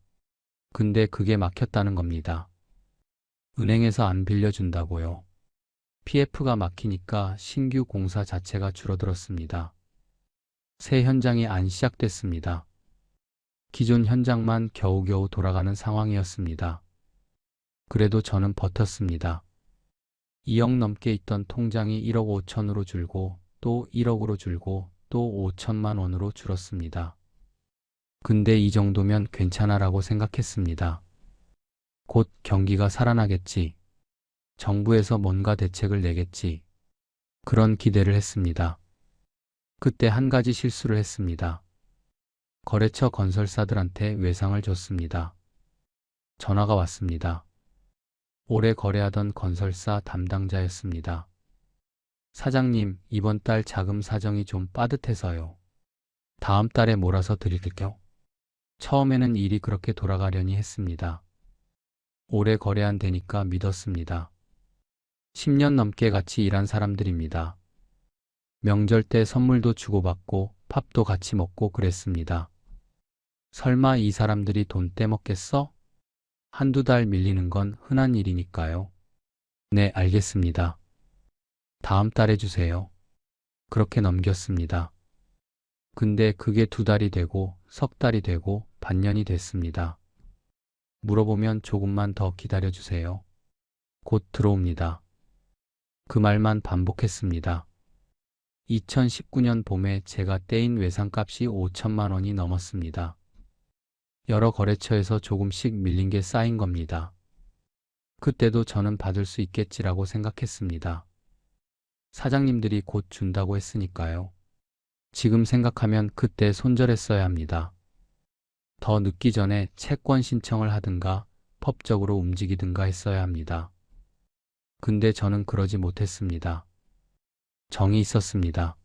근데 그게 막혔다는 겁니다. 은행에서 안 빌려준다고요. PF가 막히니까 신규 공사 자체가 줄어들었습니다. 새 현장이 안 시작됐습니다. 기존 현장만 겨우겨우 돌아가는 상황이었습니다. 그래도 저는 버텼습니다. 2억 넘게 있던 통장이 1억 5천으로 줄고 또 1억으로 줄고 또 5천만 원으로 줄었습니다. 근데 이 정도면 괜찮아라고 생각했습니다. 곧 경기가 살아나겠지. 정부에서 뭔가 대책을 내겠지. 그런 기대를 했습니다. 그때 한 가지 실수를 했습니다. 거래처 건설사들한테 외상을 줬습니다. 전화가 왔습니다. 오래 거래하던 건설사 담당자였습니다. 사장님, 이번 달 자금 사정이 좀 빠듯해서요. 다음 달에 몰아서 드릴게요. 처음에는 일이 그렇게 돌아가려니 했습니다. 오래 거래한 데니까 믿었습니다. 10년 넘게 같이 일한 사람들입니다. 명절 때 선물도 주고받고 밥도 같이 먹고 그랬습니다. 설마 이 사람들이 돈 떼먹겠어? 한두 달 밀리는 건 흔한 일이니까요. 네, 알겠습니다. 다음 달에 주세요. 그렇게 넘겼습니다. 근데 그게 2달이 되고 석 달이 되고 반년이 됐습니다. 물어보면 조금만 더 기다려주세요. 곧 들어옵니다. 그 말만 반복했습니다. 2019년 봄에 제가 떼인 외상값이 5천만 원이 넘었습니다. 여러 거래처에서 조금씩 밀린 게 쌓인 겁니다. 그때도 저는 받을 수 있겠지라고 생각했습니다. 사장님들이 곧 준다고 했으니까요. 지금 생각하면 그때 손절했어야 합니다. 더 늦기 전에 채권 신청을 하든가 법적으로 움직이든가 했어야 합니다. 근데 저는 그러지 못했습니다. 정이 있었습니다.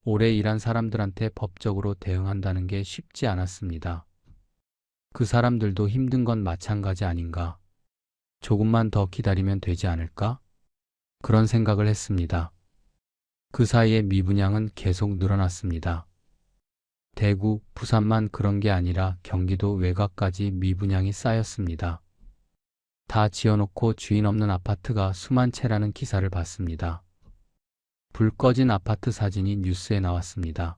오래 일한 사람들한테 법적으로 대응한다는 게 쉽지 않았습니다. 그 사람들도 힘든 건 마찬가지 아닌가? 조금만 더 기다리면 되지 않을까? 그런 생각을 했습니다. 그 사이에 미분양은 계속 늘어났습니다. 대구, 부산만 그런 게 아니라 경기도 외곽까지 미분양이 쌓였습니다. 다 지어놓고 주인 없는 아파트가 수만 채라는 기사를 봤습니다. 불 꺼진 아파트 사진이 뉴스에 나왔습니다.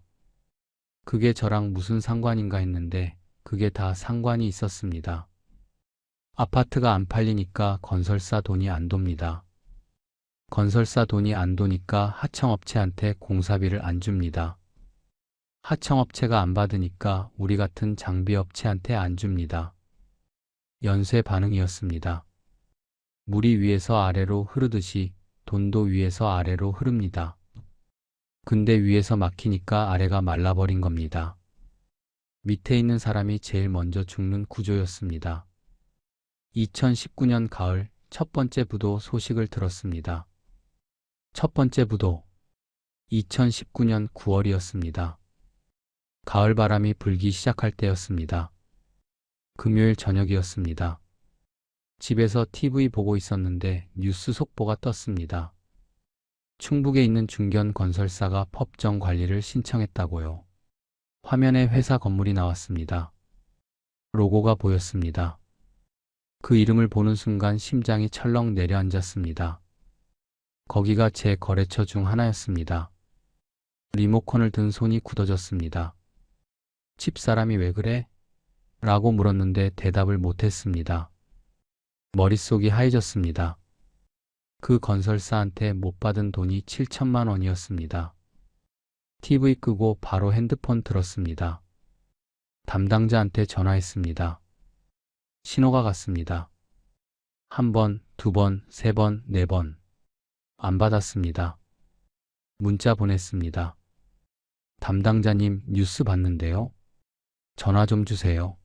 그게 저랑 무슨 상관인가 했는데 그게 다 상관이 있었습니다. 아파트가 안 팔리니까 건설사 돈이 안 돕니다. 건설사 돈이 안 도니까 하청업체한테 공사비를 안 줍니다. 하청업체가 안 받으니까 우리 같은 장비업체한테 안 줍니다. 연쇄 반응이었습니다. 물이 위에서 아래로 흐르듯이 돈도 위에서 아래로 흐릅니다. 근데 위에서 막히니까 아래가 말라버린 겁니다. 밑에 있는 사람이 제일 먼저 죽는 구조였습니다. 2019년 가을 첫 번째 부도 소식을 들었습니다. 첫 번째 부도 2019년 9월이었습니다. 가을 바람이 불기 시작할 때였습니다. 금요일 저녁이었습니다. 집에서 TV 보고 있었는데 뉴스 속보가 떴습니다. 충북에 있는 중견 건설사가 법정 관리를 신청했다고요. 화면에 회사 건물이 나왔습니다. 로고가 보였습니다. 그 이름을 보는 순간 심장이 철렁 내려앉았습니다. 거기가 제 거래처 중 하나였습니다. 리모컨을 든 손이 굳어졌습니다. 집사람이 왜 그래? 라고 물었는데 대답을 못했습니다. 머릿속이 하얘졌습니다. 그 건설사한테 못 받은 돈이 7천만 원이었습니다. TV 끄고 바로 핸드폰 들었습니다. 담당자한테 전화했습니다. 신호가 갔습니다. 한 번, 두 번, 세 번, 네 번. 안 받았습니다. 문자 보냈습니다. 담당자님, 뉴스 봤는데요. 전화 좀 주세요.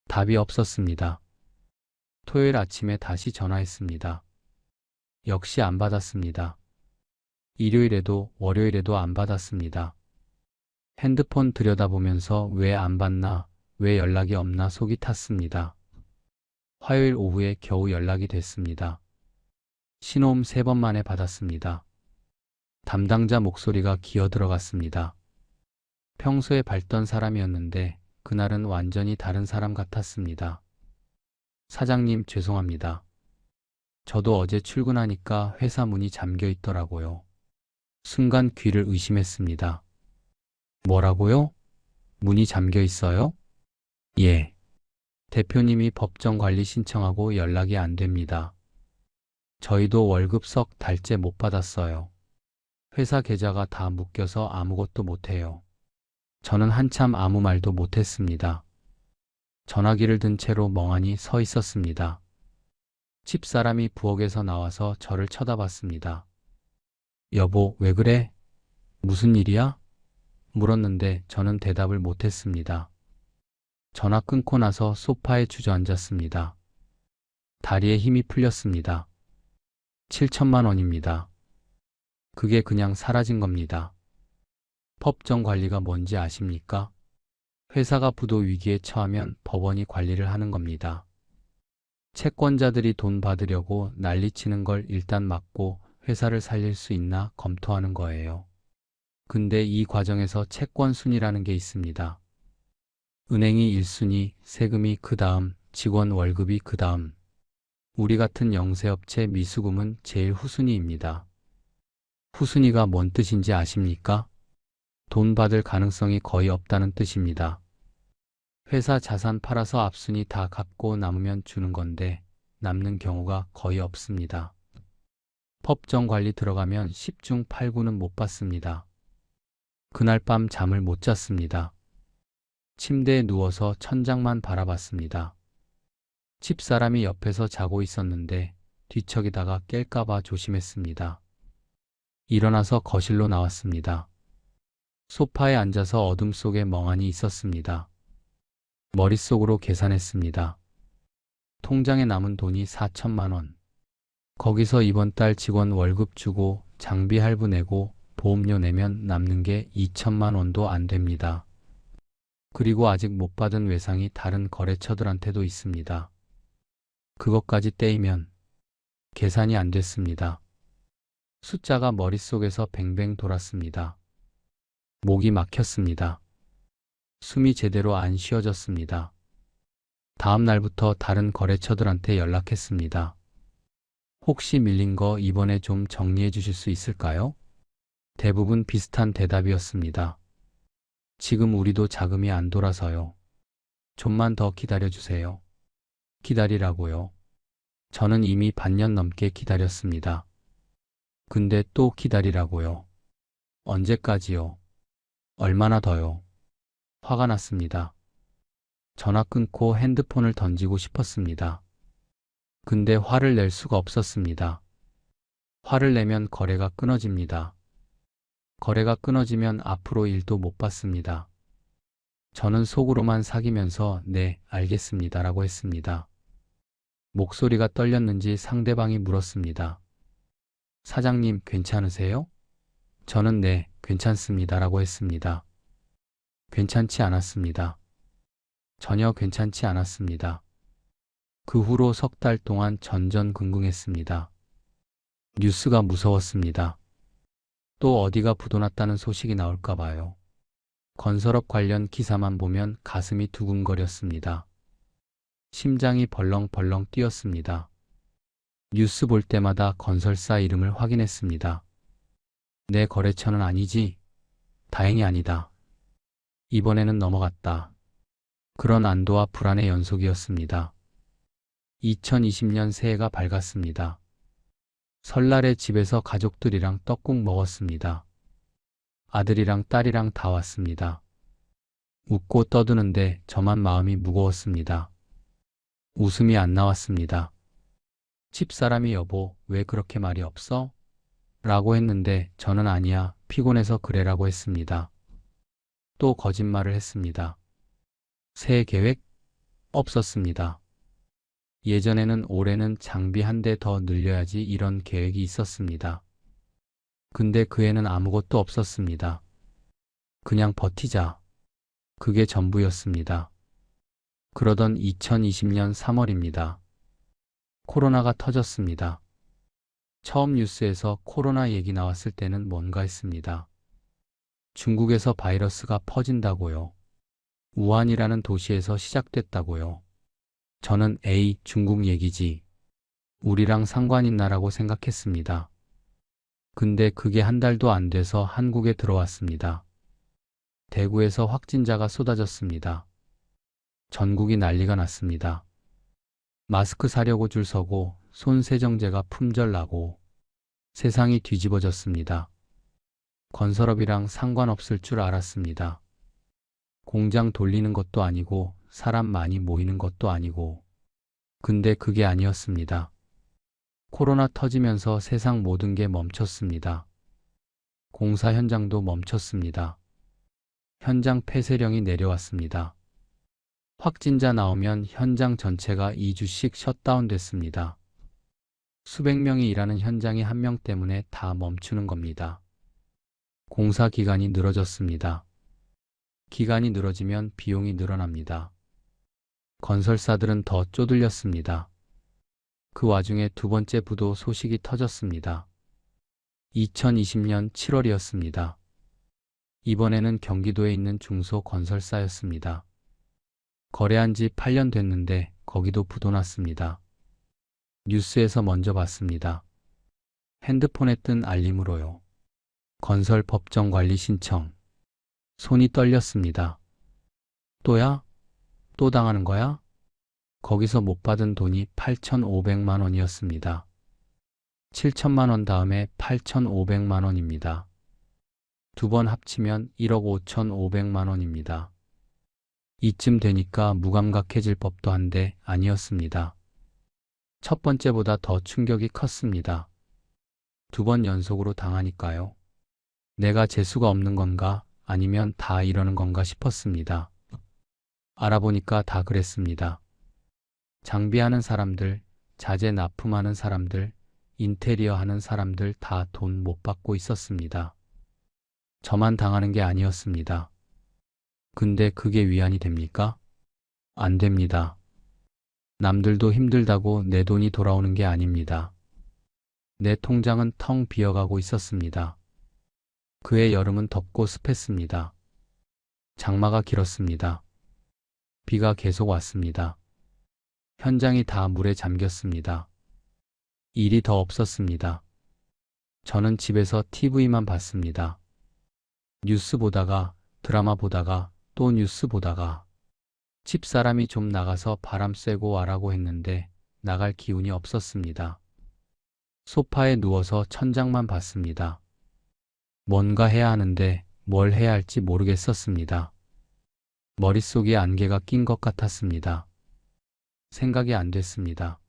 답이 없었습니다. 토요일 아침에 다시 전화했습니다. 역시 안 받았습니다. 일요일에도 월요일에도 안 받았습니다. 핸드폰 들여다보면서 왜 안 받나, 왜 연락이 없나 속이 탔습니다. 화요일 오후에 겨우 연락이 됐습니다. 신호음 3번 만에 받았습니다. 담당자 목소리가 기어 들어갔습니다. 평소에 밝던 사람이었는데 그날은 완전히 다른 사람 같았습니다. 사장님, 죄송합니다. 저도 어제 출근하니까 회사 문이 잠겨 있더라고요. 순간 귀를 의심했습니다. 뭐라고요? 문이 잠겨 있어요? 예. 대표님이 법정 관리 신청하고 연락이 안 됩니다. 저희도 월급 석 달째 못 받았어요. 회사 계좌가 다 묶여서 아무것도 못해요. 저는 한참 아무 말도 못했습니다. 전화기를 든 채로 멍하니 서 있었습니다. 집사람이 부엌에서 나와서 저를 쳐다봤습니다. 여보, 왜 그래? 무슨 일이야? 물었는데 저는 대답을 못했습니다. 전화 끊고 나서 소파에 주저앉았습니다. 다리에 힘이 풀렸습니다. 7천만 원입니다. 그게 그냥 사라진 겁니다. 법정 관리가 뭔지 아십니까? 회사가 부도 위기에 처하면 법원이 관리를 하는 겁니다. 채권자들이 돈 받으려고 난리치는 걸 일단 막고 회사를 살릴 수 있나 검토하는 거예요. 근데 이 과정에서 채권 순위라는 게 있습니다. 은행이 1순위, 세금이 그 다음, 직원 월급이 그 다음. 우리 같은 영세업체 미수금은 제일 후순위입니다. 후순위가 뭔 뜻인지 아십니까? 돈 받을 가능성이 거의 없다는 뜻입니다. 회사 자산 팔아서 앞순위 다 갚고 남으면 주는 건데 남는 경우가 거의 없습니다. 법정 관리 들어가면 10중 8구는 못 받습니다. 그날 밤 잠을 못 잤습니다. 침대에 누워서 천장만 바라봤습니다. 집사람이 옆에서 자고 있었는데 뒤척이다가 깰까봐 조심했습니다. 일어나서 거실로 나왔습니다. 소파에 앉아서 어둠 속에 멍하니 있었습니다. 머릿속으로 계산했습니다. 통장에 남은 돈이 4천만 원. 거기서 이번 달 직원 월급 주고 장비 할부 내고 보험료 내면 남는 게 2천만 원도 안 됩니다. 그리고 아직 못 받은 외상이 다른 거래처들한테도 있습니다. 그것까지 떼이면 계산이 안 됐습니다. 숫자가 머릿속에서 뱅뱅 돌았습니다. 목이 막혔습니다. 숨이 제대로 안 쉬어졌습니다. 다음 날부터 다른 거래처들한테 연락했습니다. 혹시 밀린 거 이번에 좀 정리해 주실 수 있을까요? 대부분 비슷한 대답이었습니다. 지금 우리도 자금이 안 돌아서요. 좀만 더 기다려 주세요. 기다리라고요. 저는 이미 반년 넘게 기다렸습니다. 근데 또 기다리라고요. 언제까지요? 얼마나 더요? 화가 났습니다. 전화 끊고 핸드폰을 던지고 싶었습니다. 근데 화를 낼 수가 없었습니다. 화를 내면 거래가 끊어집니다. 거래가 끊어지면 앞으로 일도 못 받습니다. 저는 속으로만 사귀면서 네, 알겠습니다라고 했습니다. 목소리가 떨렸는지 상대방이 물었습니다. 사장님, 괜찮으세요? 저는 네, 괜찮습니다라고 했습니다. 괜찮지 않았습니다. 전혀 괜찮지 않았습니다. 그 후로 석 달 동안 전전긍긍했습니다. 뉴스가 무서웠습니다. 또 어디가 부도났다는 소식이 나올까 봐요. 건설업 관련 기사만 보면 가슴이 두근거렸습니다. 심장이 벌렁벌렁 뛰었습니다. 뉴스 볼 때마다 건설사 이름을 확인했습니다. 내 거래처는 아니지? 다행히 아니다. 이번에는 넘어갔다. 그런 안도와 불안의 연속이었습니다. 2020년 새해가 밝았습니다. 설날에 집에서 가족들이랑 떡국 먹었습니다. 아들이랑 딸이랑 다 왔습니다. 웃고 떠드는데 저만 마음이 무거웠습니다. 웃음이 안 나왔습니다. 집사람이 여보, 왜 그렇게 말이 없어? 라고 했는데 저는 아니야, 피곤해서 그래라고 했습니다. 또 거짓말을 했습니다. 새해 계획? 없었습니다. 예전에는 올해는 장비 한 대 더 늘려야지 이런 계획이 있었습니다. 근데 그 해는 아무것도 없었습니다. 그냥 버티자. 그게 전부였습니다. 그러던 2020년 3월입니다. 코로나가 터졌습니다. 처음 뉴스에서 코로나 얘기 나왔을 때는 뭔가 했습니다. 중국에서 바이러스가 퍼진다고요. 우한이라는 도시에서 시작됐다고요. 저는 에이, 중국 얘기지. 우리랑 상관 있나라고 생각했습니다. 근데 그게 한 달도 안 돼서 한국에 들어왔습니다. 대구에서 확진자가 쏟아졌습니다. 전국이 난리가 났습니다. 마스크 사려고 줄 서고 손 세정제가 품절 나고 세상이 뒤집어졌습니다. 건설업이랑 상관없을 줄 알았습니다. 공장 돌리는 것도 아니고 사람 많이 모이는 것도 아니고. 근데 그게 아니었습니다. 코로나 터지면서 세상 모든 게 멈췄습니다. 공사 현장도 멈췄습니다. 현장 폐쇄령이 내려왔습니다. 확진자 나오면 현장 전체가 2주씩 셧다운됐습니다. 수백 명이 일하는 현장이 한 명 때문에 다 멈추는 겁니다. 공사 기간이 늘어졌습니다. 기간이 늘어지면 비용이 늘어납니다. 건설사들은 더 쪼들렸습니다. 그 와중에 두 번째 부도 소식이 터졌습니다. 2020년 7월이었습니다. 이번에는 경기도에 있는 중소건설사였습니다. 거래한 지 8년 됐는데 거기도 부도 났습니다. 뉴스에서 먼저 봤습니다. 핸드폰에 뜬 알림으로요. 건설 법정 관리 신청. 손이 떨렸습니다. 또야? 또 당하는 거야? 거기서 못 받은 돈이 8,500만 원이었습니다. 7천만 원 다음에 8,500만 원입니다. 두 번 합치면 1억 5,500만 원입니다. 이쯤 되니까 무감각해질 법도 한데 아니었습니다. 첫 번째보다 더 충격이 컸습니다. 두 번 연속으로 당하니까요. 내가 재수가 없는 건가 아니면 다 이러는 건가 싶었습니다. 알아보니까 다 그랬습니다. 장비하는 사람들, 자재 납품하는 사람들, 인테리어 하는 사람들 다 돈 못 받고 있었습니다. 저만 당하는 게 아니었습니다. 근데 그게 위안이 됩니까? 안 됩니다. 남들도 힘들다고 내 돈이 돌아오는 게 아닙니다. 내 통장은 텅 비어가고 있었습니다. 그해 여름은 덥고 습했습니다. 장마가 길었습니다. 비가 계속 왔습니다. 현장이 다 물에 잠겼습니다. 일이 더 없었습니다. 저는 집에서 TV만 봤습니다. 뉴스 보다가, 드라마 보다가, 또 뉴스 보다가. 집사람이 좀 나가서 바람 쐬고 와라고 했는데 나갈 기운이 없었습니다. 소파에 누워서 천장만 봤습니다. 뭔가 해야 하는데 뭘 해야 할지 모르겠었습니다. 머릿속에 안개가 낀 것 같았습니다. 생각이 안 됐습니다.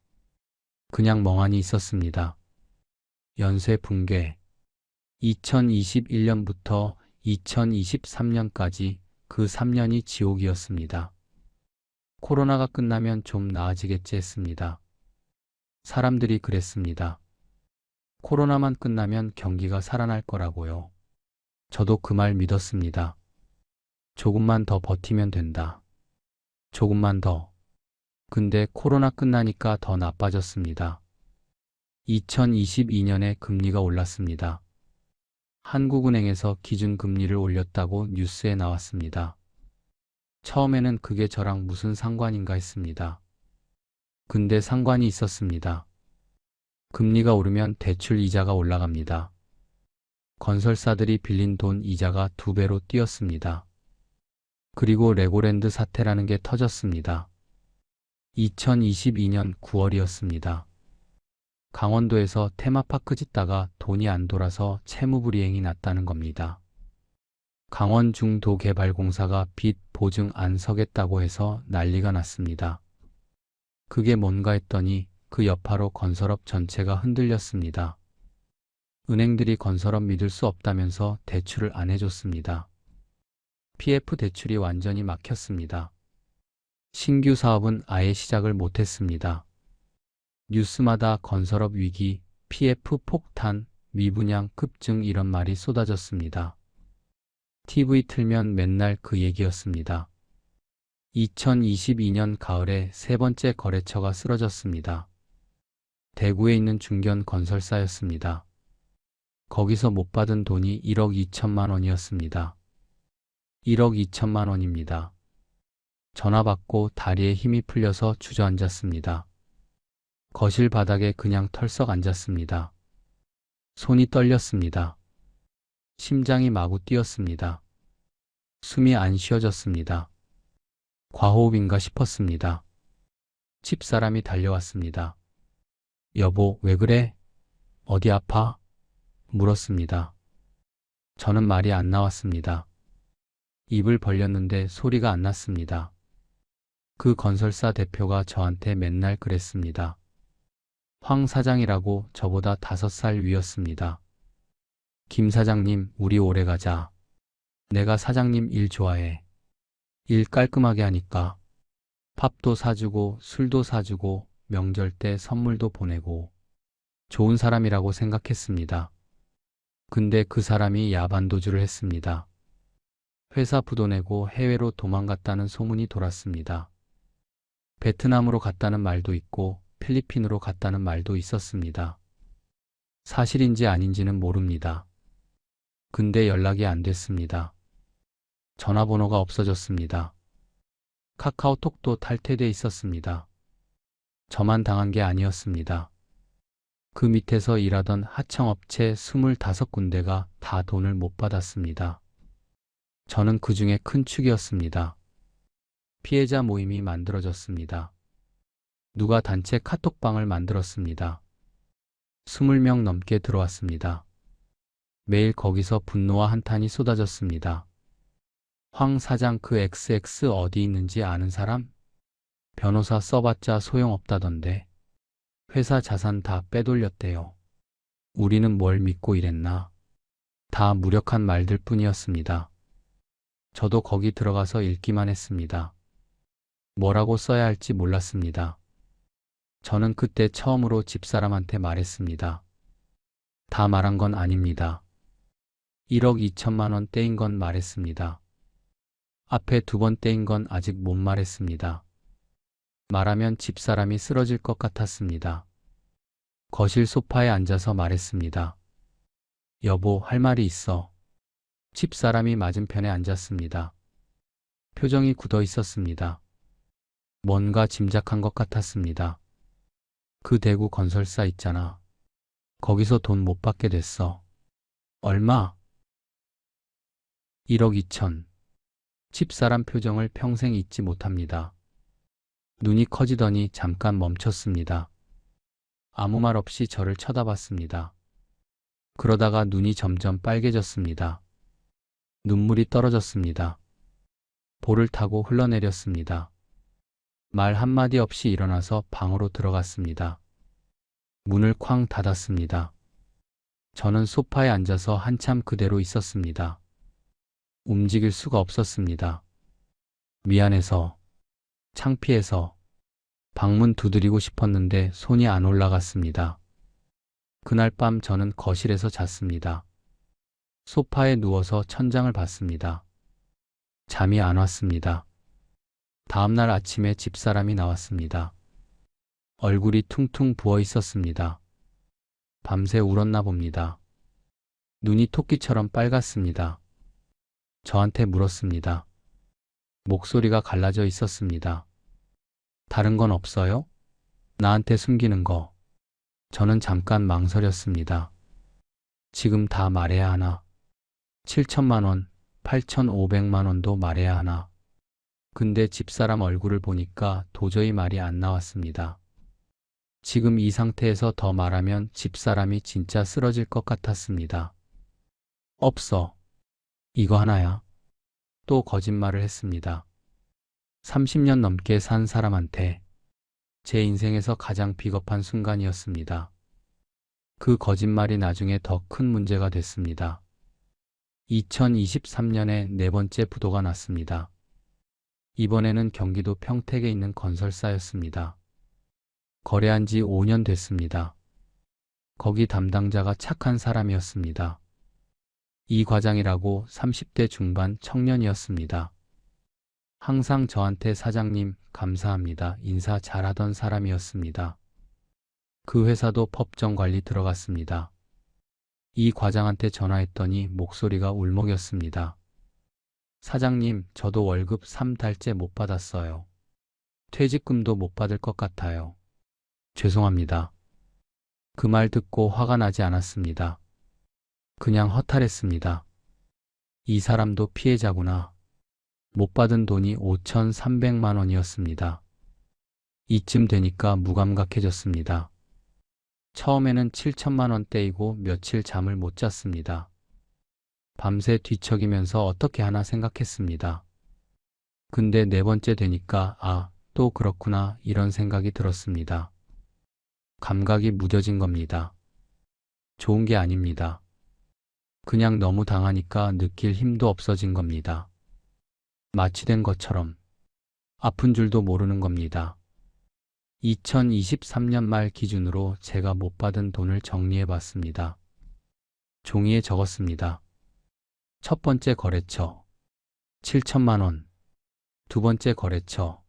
그냥 멍하니 있었습니다. 연쇄 붕괴. 2021년부터 2023년까지 그 3년이 지옥이었습니다. 코로나가 끝나면 좀 나아지겠지 했습니다. 사람들이 그랬습니다. 코로나만 끝나면 경기가 살아날 거라고요. 저도 그 말 믿었습니다. 조금만 더 버티면 된다. 조금만 더. 근데 코로나 끝나니까 더 나빠졌습니다. 2022년에 금리가 올랐습니다. 한국은행에서 기준금리를 올렸다고 뉴스에 나왔습니다. 처음에는 그게 저랑 무슨 상관인가 했습니다. 근데 상관이 있었습니다. 금리가 오르면 대출 이자가 올라갑니다. 건설사들이 빌린 돈 이자가 2배로 뛰었습니다. 그리고 레고랜드 사태라는 게 터졌습니다. 2022년 9월이었습니다. 강원도에서 테마파크 짓다가 돈이 안 돌아서 채무불이행이 났다는 겁니다. 강원중도개발공사가 빚 보증 안 서겠다고 해서 난리가 났습니다. 그게 뭔가 했더니 그 여파로 건설업 전체가 흔들렸습니다. 은행들이 건설업 믿을 수 없다면서 대출을 안 해줬습니다. PF 대출이 완전히 막혔습니다. 신규 사업은 아예 시작을 못했습니다. 뉴스마다 건설업 위기, PF 폭탄, 미분양 급증 이런 말이 쏟아졌습니다. TV 틀면 맨날 그 얘기였습니다. 2022년 가을에 세 번째 거래처가 쓰러졌습니다. 대구에 있는 중견 건설사였습니다. 거기서 못 받은 돈이 1억 2천만 원이었습니다. 1억 2천만 원입니다. 전화 받고 다리에 힘이 풀려서 주저앉았습니다. 거실 바닥에 그냥 털썩 앉았습니다. 손이 떨렸습니다. 심장이 마구 뛰었습니다. 숨이 안 쉬어졌습니다. 과호흡인가 싶었습니다. 집사람이 달려왔습니다. 여보, 왜 그래? 어디 아파? 물었습니다. 저는 말이 안 나왔습니다. 입을 벌렸는데 소리가 안 났습니다. 그 건설사 대표가 저한테 맨날 그랬습니다. 황 사장이라고 저보다 5살 위였습니다. 김 사장님, 우리 오래 가자. 내가 사장님 일 좋아해. 일 깔끔하게 하니까. 밥도 사주고 술도 사주고 명절 때 선물도 보내고 좋은 사람이라고 생각했습니다. 근데 그 사람이 야반도주를 했습니다. 회사 부도 내고 해외로 도망갔다는 소문이 돌았습니다. 베트남으로 갔다는 말도 있고 필리핀으로 갔다는 말도 있었습니다. 사실인지 아닌지는 모릅니다. 근데 연락이 안 됐습니다. 전화번호가 없어졌습니다. 카카오톡도 탈퇴돼 있었습니다. 저만 당한 게 아니었습니다. 그 밑에서 일하던 하청업체 25군데가 다 돈을 못 받았습니다. 저는 그 중에 큰 축이었습니다. 피해자 모임이 만들어졌습니다. 누가 단체 카톡방을 만들었습니다. 20명 넘게 들어왔습니다. 매일 거기서 분노와 한탄이 쏟아졌습니다. 황 사장 그 XX 어디 있는지 아는 사람? 변호사 써봤자 소용없다던데. 회사 자산 다 빼돌렸대요. 우리는 뭘 믿고 일했나? 다 무력한 말들 뿐이었습니다. 저도 거기 들어가서 읽기만 했습니다. 뭐라고 써야 할지 몰랐습니다. 저는 그때 처음으로 집사람한테 말했습니다. 다 말한 건 아닙니다. 1억 2천만 원 떼인 건 말했습니다. 앞에 2번 떼인 건 아직 못 말했습니다. 말하면 집사람이 쓰러질 것 같았습니다. 거실 소파에 앉아서 말했습니다. 여보, 할 말이 있어. 집사람이 맞은편에 앉았습니다. 표정이 굳어 있었습니다. 뭔가 짐작한 것 같았습니다. 그 대구 건설사 있잖아. 거기서 돈 못 받게 됐어. 얼마? 1억 2천. 집사람 표정을 평생 잊지 못합니다. 눈이 커지더니 잠깐 멈췄습니다. 아무 말 없이 저를 쳐다봤습니다. 그러다가 눈이 점점 빨개졌습니다. 눈물이 떨어졌습니다. 볼을 타고 흘러내렸습니다. 말 한마디 없이 일어나서 방으로 들어갔습니다. 문을 쾅 닫았습니다. 저는 소파에 앉아서 한참 그대로 있었습니다. 움직일 수가 없었습니다. 미안해서, 창피해서, 방문 두드리고 싶었는데 손이 안 올라갔습니다. 그날 밤 저는 거실에서 잤습니다. 소파에 누워서 천장을 봤습니다. 잠이 안 왔습니다. 다음날 아침에 집사람이 나왔습니다. 얼굴이 퉁퉁 부어 있었습니다. 밤새 울었나 봅니다. 눈이 토끼처럼 빨갛습니다. 저한테 물었습니다. 목소리가 갈라져 있었습니다. 다른 건 없어요? 나한테 숨기는 거. 저는 잠깐 망설였습니다. 지금 다 말해야 하나? 7천만 원, 8,500만 원도 말해야 하나? 근데 집사람 얼굴을 보니까 도저히 말이 안 나왔습니다. 지금 이 상태에서 더 말하면 집사람이 진짜 쓰러질 것 같았습니다. 없어. 이거 하나야. 또 거짓말을 했습니다. 30년 넘게 산 사람한테 제 인생에서 가장 비겁한 순간이었습니다. 그 거짓말이 나중에 더 큰 문제가 됐습니다. 2023년에 네 번째 부도가 났습니다. 이번에는 경기도 평택에 있는 건설사였습니다. 거래한 지 5년 됐습니다. 거기 담당자가 착한 사람이었습니다. 이 과장이라고 30대 중반 청년이었습니다. 항상 저한테 사장님, 감사합니다. 인사 잘하던 사람이었습니다. 그 회사도 법정 관리 들어갔습니다. 이 과장한테 전화했더니 목소리가 울먹였습니다. 사장님, 저도 월급 3달째 못 받았어요. 퇴직금도 못 받을 것 같아요. 죄송합니다. 그 말 듣고 화가 나지 않았습니다. 그냥 허탈했습니다. 이 사람도 피해자구나. 못 받은 돈이 5,300만 원이었습니다. 이쯤 되니까 무감각해졌습니다. 처음에는 7천만 원대이고 며칠 잠을 못 잤습니다. 밤새 뒤척이면서 어떻게 하나 생각했습니다. 근데 네 번째 되니까 또 그렇구나 이런 생각이 들었습니다. 감각이 무뎌진 겁니다. 좋은 게 아닙니다. 그냥 너무 당하니까 느낄 힘도 없어진 겁니다. 마취된 것처럼 아픈 줄도 모르는 겁니다. 2023년 말 기준으로 제가 못 받은 돈을 정리해 봤습니다. 종이에 적었습니다. 첫 번째 거래처 7천만 원, 두 번째 거래처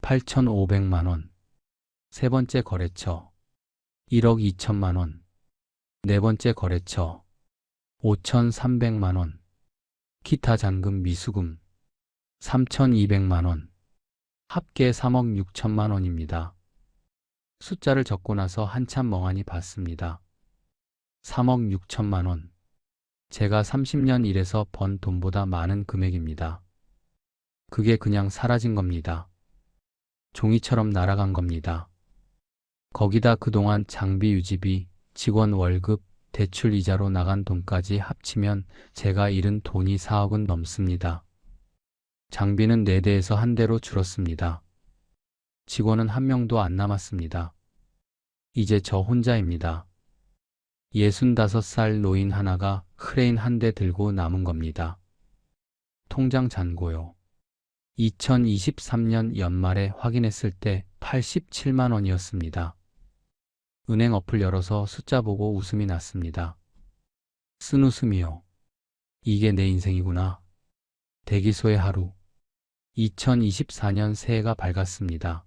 8,500만 원, 세 번째 거래처 1억 2천만 원, 네 번째 거래처 5,300만 원, 기타 잔금 미수금 3,200만 원, 합계 3억 6천만 원입니다. 숫자를 적고 나서 한참 멍하니 봤습니다. 3억 6천만 원. 제가 30년 일해서 번 돈보다 많은 금액입니다. 그게 그냥 사라진 겁니다. 종이처럼 날아간 겁니다. 거기다 그동안 장비 유지비, 직원 월급, 대출 이자로 나간 돈까지 합치면 제가 잃은 돈이 4억은 넘습니다. 장비는 4대에서 1대로 줄었습니다. 직원은 1명도 안 남았습니다. 이제 저 혼자입니다. 65살 노인 하나가 크레인 1대 들고 남은 겁니다. 통장 잔고요. 2023년 연말에 확인했을 때 87만 원이었습니다. 은행 어플 열어서 숫자 보고 웃음이 났습니다. 쓴 웃음이요. 이게 내 인생이구나. 대기소의 하루. 2024년 새해가 밝았습니다.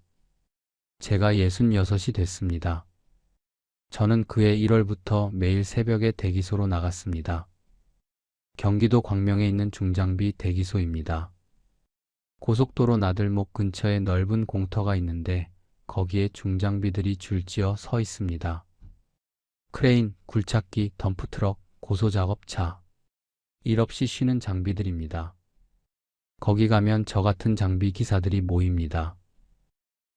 제가 66이 됐습니다. 저는 그해 1월부터 매일 새벽에 대기소로 나갔습니다. 경기도 광명에 있는 중장비 대기소입니다. 고속도로 나들목 근처에 넓은 공터가 있는데 거기에 중장비들이 줄지어 서 있습니다. 크레인, 굴착기, 덤프트럭, 고소작업차. 일 없이 쉬는 장비들입니다. 거기 가면 저 같은 장비 기사들이 모입니다.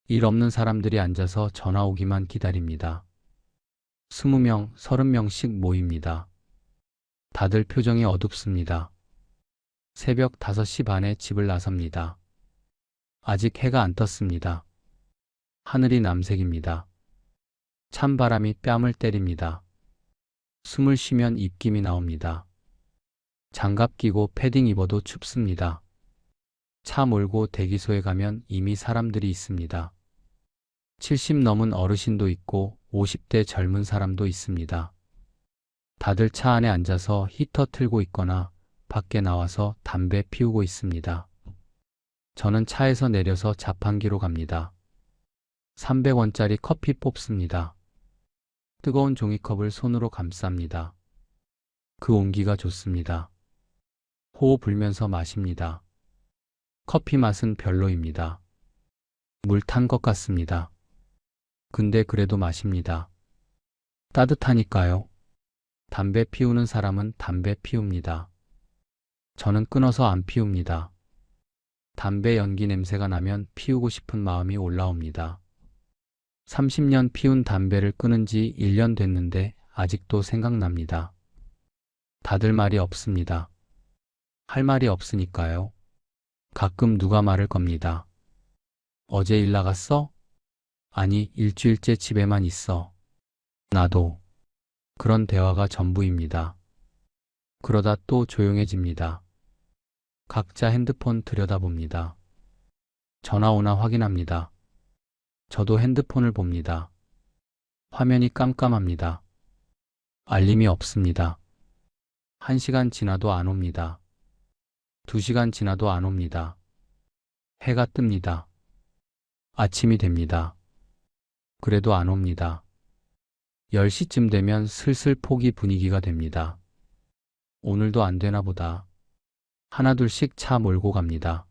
일 없는 사람들이 앉아서 전화 오기만 기다립니다. 20명, 30명씩 모입니다. 다들 표정이 어둡습니다. 새벽 5시 반에 집을 나섭니다. 아직 해가 안 떴습니다. 하늘이 남색입니다. 찬바람이 뺨을 때립니다. 숨을 쉬면 입김이 나옵니다. 장갑 끼고 패딩 입어도 춥습니다. 차 몰고 대기소에 가면 이미 사람들이 있습니다. 70 넘은 어르신도 있고 50대 젊은 사람도 있습니다. 다들 차 안에 앉아서 히터 틀고 있거나 밖에 나와서 담배 피우고 있습니다. 저는 차에서 내려서 자판기로 갑니다. 300원짜리 커피 뽑습니다. 뜨거운 종이컵을 손으로 감쌉니다. 그 온기가 좋습니다. 호호 불면서 마십니다. 커피 맛은 별로입니다. 물 탄 것 같습니다. 근데 그래도 마십니다. 따뜻하니까요. 담배 피우는 사람은 담배 피웁니다. 저는 끊어서 안 피웁니다. 담배 연기 냄새가 나면 피우고 싶은 마음이 올라옵니다. 30년 피운 담배를 끊은 지 1년 됐는데 아직도 생각납니다. 다들 말이 없습니다. 할 말이 없으니까요. 가끔 누가 말을 겁니다. 어제 일 나갔어? 아니, 일주일째 집에만 있어. 나도. 그런 대화가 전부입니다. 그러다 또 조용해집니다. 각자 핸드폰 들여다봅니다. 전화 오나 확인합니다. 저도 핸드폰을 봅니다. 화면이 깜깜합니다. 알림이 없습니다. 1시간 지나도 안 옵니다. 2시간 지나도 안 옵니다. 해가 뜹니다. 아침이 됩니다. 그래도 안 옵니다. 10시쯤 되면 슬슬 포기 분위기가 됩니다. 오늘도 안 되나 보다. 하나둘씩 차 몰고 갑니다.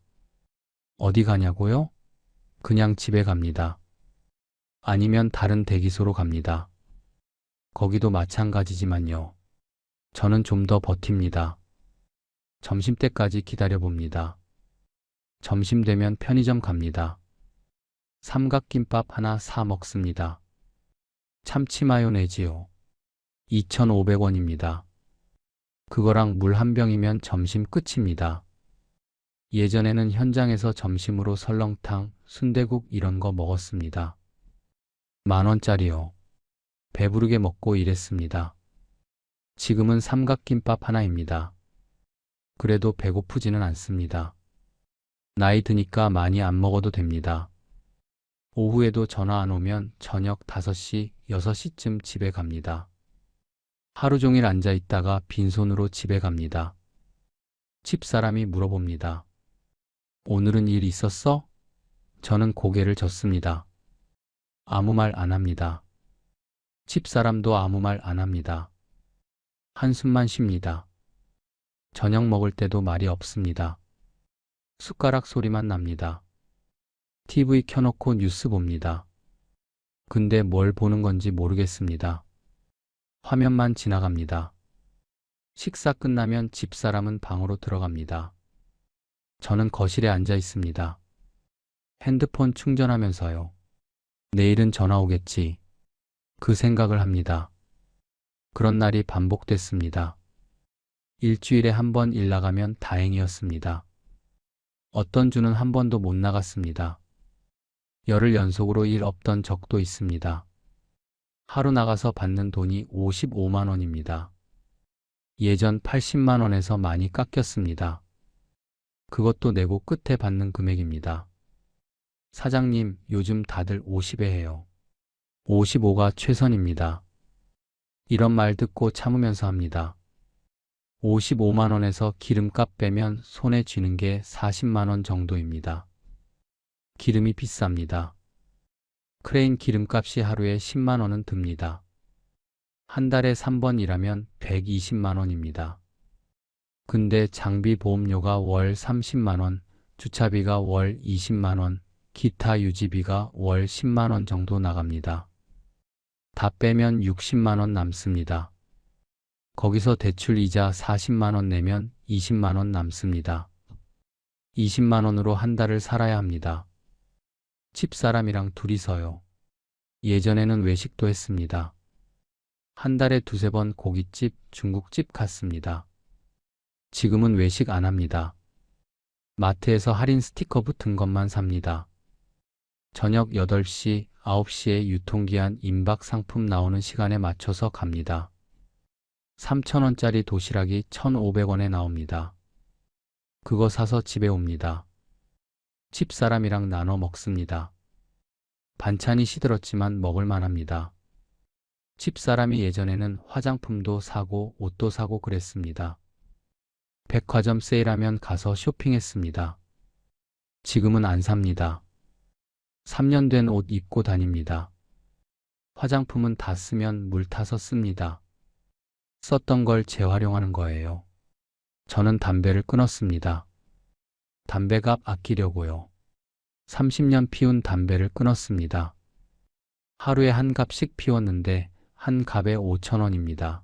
어디 가냐고요? 그냥 집에 갑니다. 아니면 다른 대기소로 갑니다. 거기도 마찬가지지만요. 저는 좀 더 버팁니다. 점심때까지 기다려봅니다. 점심 되면 편의점 갑니다. 삼각김밥 하나 사 먹습니다. 참치 마요네즈요. 2,500원입니다. 그거랑 물 한 병이면 점심 끝입니다. 예전에는 현장에서 점심으로 설렁탕, 순대국 이런 거 먹었습니다. 10,000원짜리요. 배부르게 먹고 일했습니다. 지금은 삼각김밥 하나입니다. 그래도 배고프지는 않습니다. 나이 드니까 많이 안 먹어도 됩니다. 오후에도 전화 안 오면 저녁 5시, 6시쯤 집에 갑니다. 하루 종일 앉아 있다가 빈손으로 집에 갑니다. 집사람이 물어봅니다. 오늘은 일 있었어? 저는 고개를 젓습니다. 아무 말 안 합니다. 집사람도 아무 말 안 합니다. 한숨만 쉽니다. 저녁 먹을 때도 말이 없습니다. 숟가락 소리만 납니다. TV 켜놓고 뉴스 봅니다. 근데 뭘 보는 건지 모르겠습니다. 화면만 지나갑니다. 식사 끝나면 집사람은 방으로 들어갑니다. 저는 거실에 앉아 있습니다. 핸드폰 충전하면서요. 내일은 전화 오겠지. 그 생각을 합니다. 그런 날이 반복됐습니다. 일주일에 한 번 일 나가면 다행이었습니다. 어떤 주는 한 번도 못 나갔습니다. 열흘 연속으로 일 없던 적도 있습니다. 하루 나가서 받는 돈이 55만 원입니다. 예전 80만 원에서 많이 깎였습니다. 그것도 내고 끝에 받는 금액입니다. 사장님, 요즘 다들 50에 해요. 55가 최선입니다. 이런 말 듣고 참으면서 합니다. 55만 원에서 기름값 빼면 손에 쥐는 게 40만 원 정도입니다. 기름이 비쌉니다. 크레인 기름값이 하루에 10만 원은 듭니다. 한 달에 3번 일하면 120만 원입니다. 근데 장비 보험료가 월 30만 원, 주차비가 월 20만 원, 기타 유지비가 월 10만 원 정도 나갑니다. 다 빼면 60만 원 남습니다. 거기서 대출 이자 40만 원 내면 20만 원 남습니다. 20만 원으로 한 달을 살아야 합니다. 집사람이랑 둘이서요. 예전에는 외식도 했습니다. 한 달에 2~3번 고깃집, 중국집 갔습니다. 지금은 외식 안 합니다. 마트에서 할인 스티커 붙은 것만 삽니다. 저녁 8시, 9시에 유통기한 임박 상품 나오는 시간에 맞춰서 갑니다. 3,000원짜리 도시락이 1,500원에 나옵니다. 그거 사서 집에 옵니다. 집사람이랑 나눠 먹습니다. 반찬이 시들었지만 먹을 만합니다. 집사람이 예전에는 화장품도 사고 옷도 사고 그랬습니다. 백화점 세일하면 가서 쇼핑했습니다. 지금은 안 삽니다. 3년 된 옷 입고 다닙니다. 화장품은 다 쓰면 물 타서 씁니다. 썼던 걸 재활용하는 거예요. 저는 담배를 끊었습니다. 담배값 아끼려고요. 30년 피운 담배를 끊었습니다. 하루에 한 갑씩 피웠는데 한 갑에 5,000원입니다.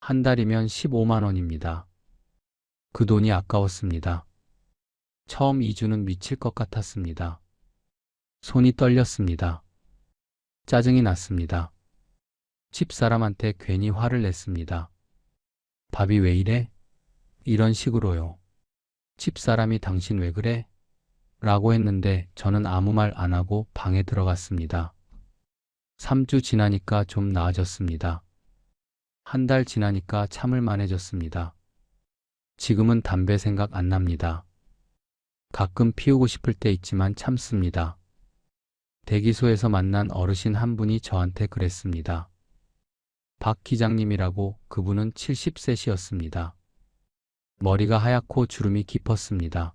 한 달이면 15만 원입니다. 그 돈이 아까웠습니다. 처음 2주는 미칠 것 같았습니다. 손이 떨렸습니다. 짜증이 났습니다. 집사람한테 괜히 화를 냈습니다. 밥이 왜 이래? 이런 식으로요. 집사람이 당신 왜 그래? 라고 했는데 저는 아무 말 안 하고 방에 들어갔습니다. 3주 지나니까 좀 나아졌습니다. 한 달 지나니까 참을 만해졌습니다. 지금은 담배 생각 안 납니다. 가끔 피우고 싶을 때 있지만 참습니다. 대기소에서 만난 어르신 한 분이 저한테 그랬습니다. 박 기장님이라고. 그분은 70세시였습니다. 머리가 하얗고 주름이 깊었습니다.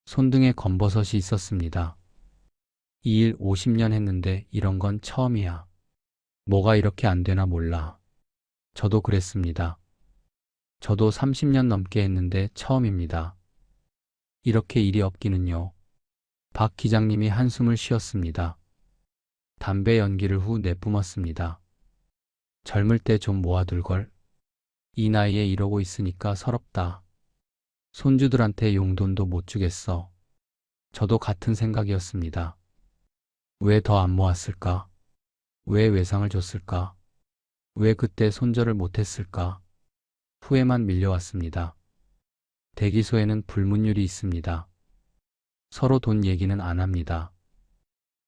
손등에 검버섯이 있었습니다. 이 일 50년 했는데 이런 건 처음이야. 뭐가 이렇게 안 되나 몰라. 저도 그랬습니다. 저도 30년 넘게 했는데 처음입니다. 이렇게 일이 없기는요. 박 기장님이 한숨을 쉬었습니다. 담배 연기를 후 내뿜었습니다. 젊을 때 좀 모아둘걸. 이 나이에 이러고 있으니까 서럽다. 손주들한테 용돈도 못 주겠어. 저도 같은 생각이었습니다. 왜 더 안 모았을까? 왜 외상을 줬을까? 왜 그때 손절을 못했을까? 후회만 밀려왔습니다. 대기소에는 불문율이 있습니다. 서로 돈 얘기는 안 합니다.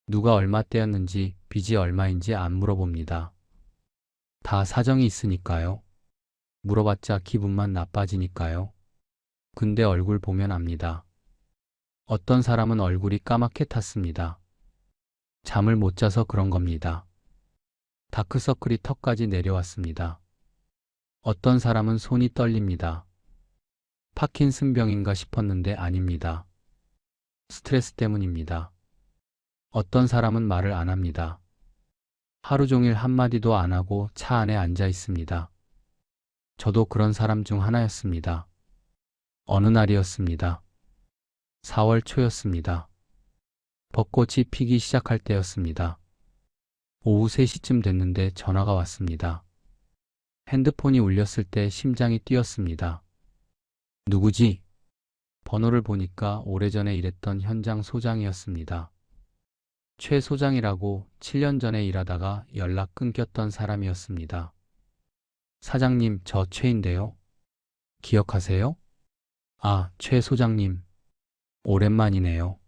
누가 얼마 떼었는지, 빚이 얼마인지 안 물어봅니다. 다 사정이 있으니까요. 물어봤자 기분만 나빠지니까요. 근데 얼굴 보면 압니다. 어떤 사람은 얼굴이 까맣게 탔습니다. 잠을 못 자서 그런 겁니다. 다크서클이 턱까지 내려왔습니다. 어떤 사람은 손이 떨립니다. 파킨슨병인가 싶었는데 아닙니다. 스트레스 때문입니다. 어떤 사람은 말을 안 합니다. 하루 종일 한마디도 안 하고 차 안에 앉아 있습니다. 저도 그런 사람 중 하나였습니다. 어느 날이었습니다. 4월 초였습니다. 벚꽃이 피기 시작할 때였습니다. 오후 3시쯤 됐는데 전화가 왔습니다. 핸드폰이 울렸을 때 심장이 뛰었습니다. 누구지? 번호를 보니까 오래전에 일했던 현장 소장이었습니다. 최 소장이라고 7년 전에 일하다가 연락 끊겼던 사람이었습니다. 사장님, 저 최인데요. 기억하세요? 아, 최 소장님. 오랜만이네요.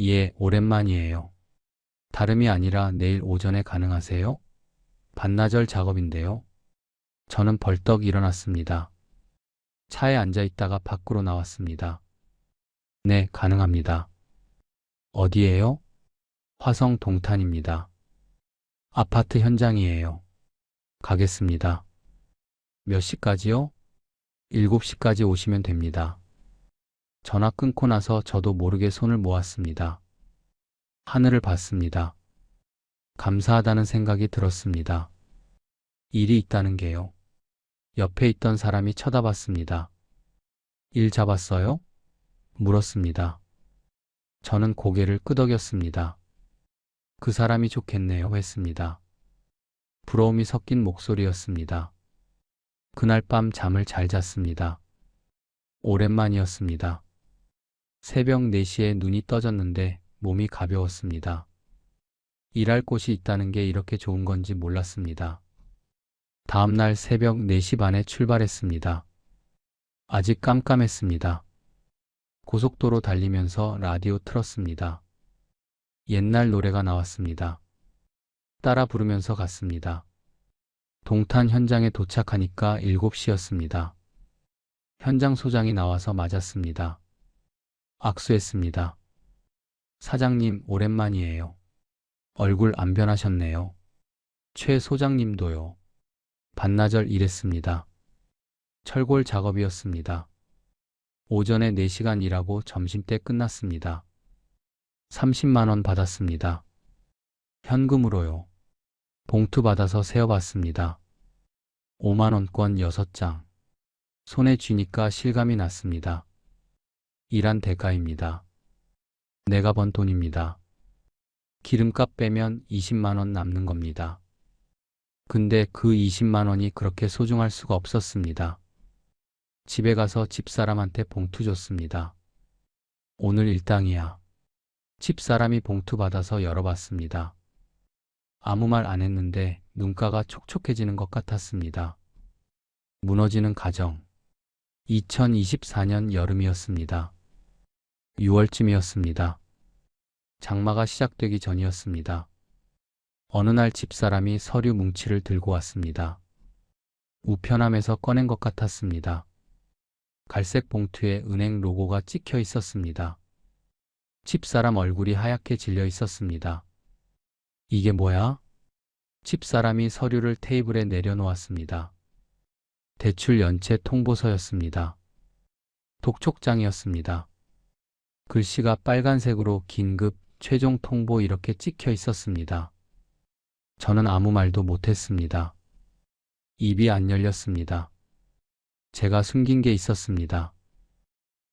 예, 오랜만이에요. 다름이 아니라 내일 오전에 가능하세요? 반나절 작업인데요. 저는 벌떡 일어났습니다. 차에 앉아 있다가 밖으로 나왔습니다. 네, 가능합니다. 어디예요? 화성 동탄입니다. 아파트 현장이에요. 가겠습니다. 몇 시까지요? 7시까지 오시면 됩니다. 전화 끊고 나서 저도 모르게 손을 모았습니다. 하늘을 봤습니다. 감사하다는 생각이 들었습니다. 일이 있다는 게요. 옆에 있던 사람이 쳐다봤습니다. 일 잡았어요? 물었습니다. 저는 고개를 끄덕였습니다. 그 사람이 좋겠네요 했습니다. 부러움이 섞인 목소리였습니다. 그날 밤 잠을 잘 잤습니다. 오랜만이었습니다. 새벽 4시에 눈이 떠졌는데 몸이 가벼웠습니다. 일할 곳이 있다는 게 이렇게 좋은 건지 몰랐습니다. 다음 날 새벽 4시 반에 출발했습니다. 아직 깜깜했습니다. 고속도로 달리면서 라디오 틀었습니다. 옛날 노래가 나왔습니다. 따라 부르면서 갔습니다. 동탄 현장에 도착하니까 7시였습니다. 현장 소장이 나와서 맞았습니다. 악수했습니다. 사장님, 오랜만이에요. 얼굴 안 변하셨네요. 최 소장님도요. 반나절 일했습니다. 철골 작업이었습니다. 오전에 4시간 일하고 점심때 끝났습니다. 30만 원 받았습니다. 현금으로요. 봉투 받아서 세어봤습니다. 5만 원권 6장. 손에 쥐니까 실감이 났습니다. 일한 대가입니다. 내가 번 돈입니다. 기름값 빼면 20만 원 남는 겁니다. 근데 그 20만 원이 그렇게 소중할 수가 없었습니다. 집에 가서 집사람한테 봉투 줬습니다. 오늘 일당이야. 집사람이 봉투 받아서 열어봤습니다. 아무 말 안 했는데 눈가가 촉촉해지는 것 같았습니다. 무너지는 가정. 2024년 여름이었습니다. 6월쯤이었습니다. 장마가 시작되기 전이었습니다. 어느 날 집사람이 서류 뭉치를 들고 왔습니다. 우편함에서 꺼낸 것 같았습니다. 갈색 봉투에 은행 로고가 찍혀 있었습니다. 집사람 얼굴이 하얗게 질려 있었습니다. 이게 뭐야? 집사람이 서류를 테이블에 내려놓았습니다. 대출 연체 통보서였습니다. 독촉장이었습니다. 글씨가 빨간색으로 긴급, 최종 통보 이렇게 찍혀 있었습니다. 저는 아무 말도 못했습니다. 입이 안 열렸습니다. 제가 숨긴 게 있었습니다.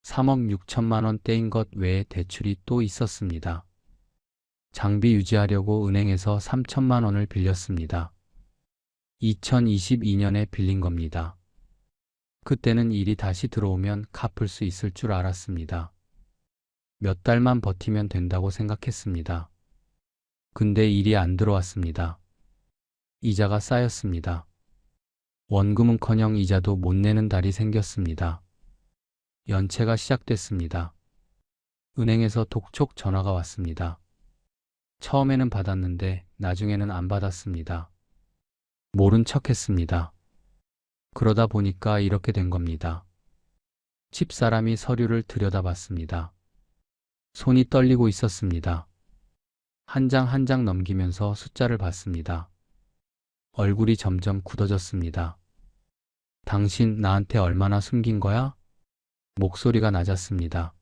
3억 6천만 원대인 것 외에 대출이 또 있었습니다. 장비 유지하려고 은행에서 3천만 원을 빌렸습니다. 2022년에 빌린 겁니다. 그때는 일이 다시 들어오면 갚을 수 있을 줄 알았습니다. 몇 달만 버티면 된다고 생각했습니다. 근데 일이 안 들어왔습니다. 이자가 쌓였습니다. 원금은커녕 이자도 못 내는 달이 생겼습니다. 연체가 시작됐습니다. 은행에서 독촉 전화가 왔습니다. 처음에는 받았는데 나중에는 안 받았습니다. 모른 척 했습니다. 그러다 보니까 이렇게 된 겁니다. 집사람이 서류를 들여다봤습니다. 손이 떨리고 있었습니다. 한 장 한 장 넘기면서 숫자를 봤습니다. 얼굴이 점점 굳어졌습니다. 당신 나한테 얼마나 숨긴 거야? 목소리가 낮았습니다.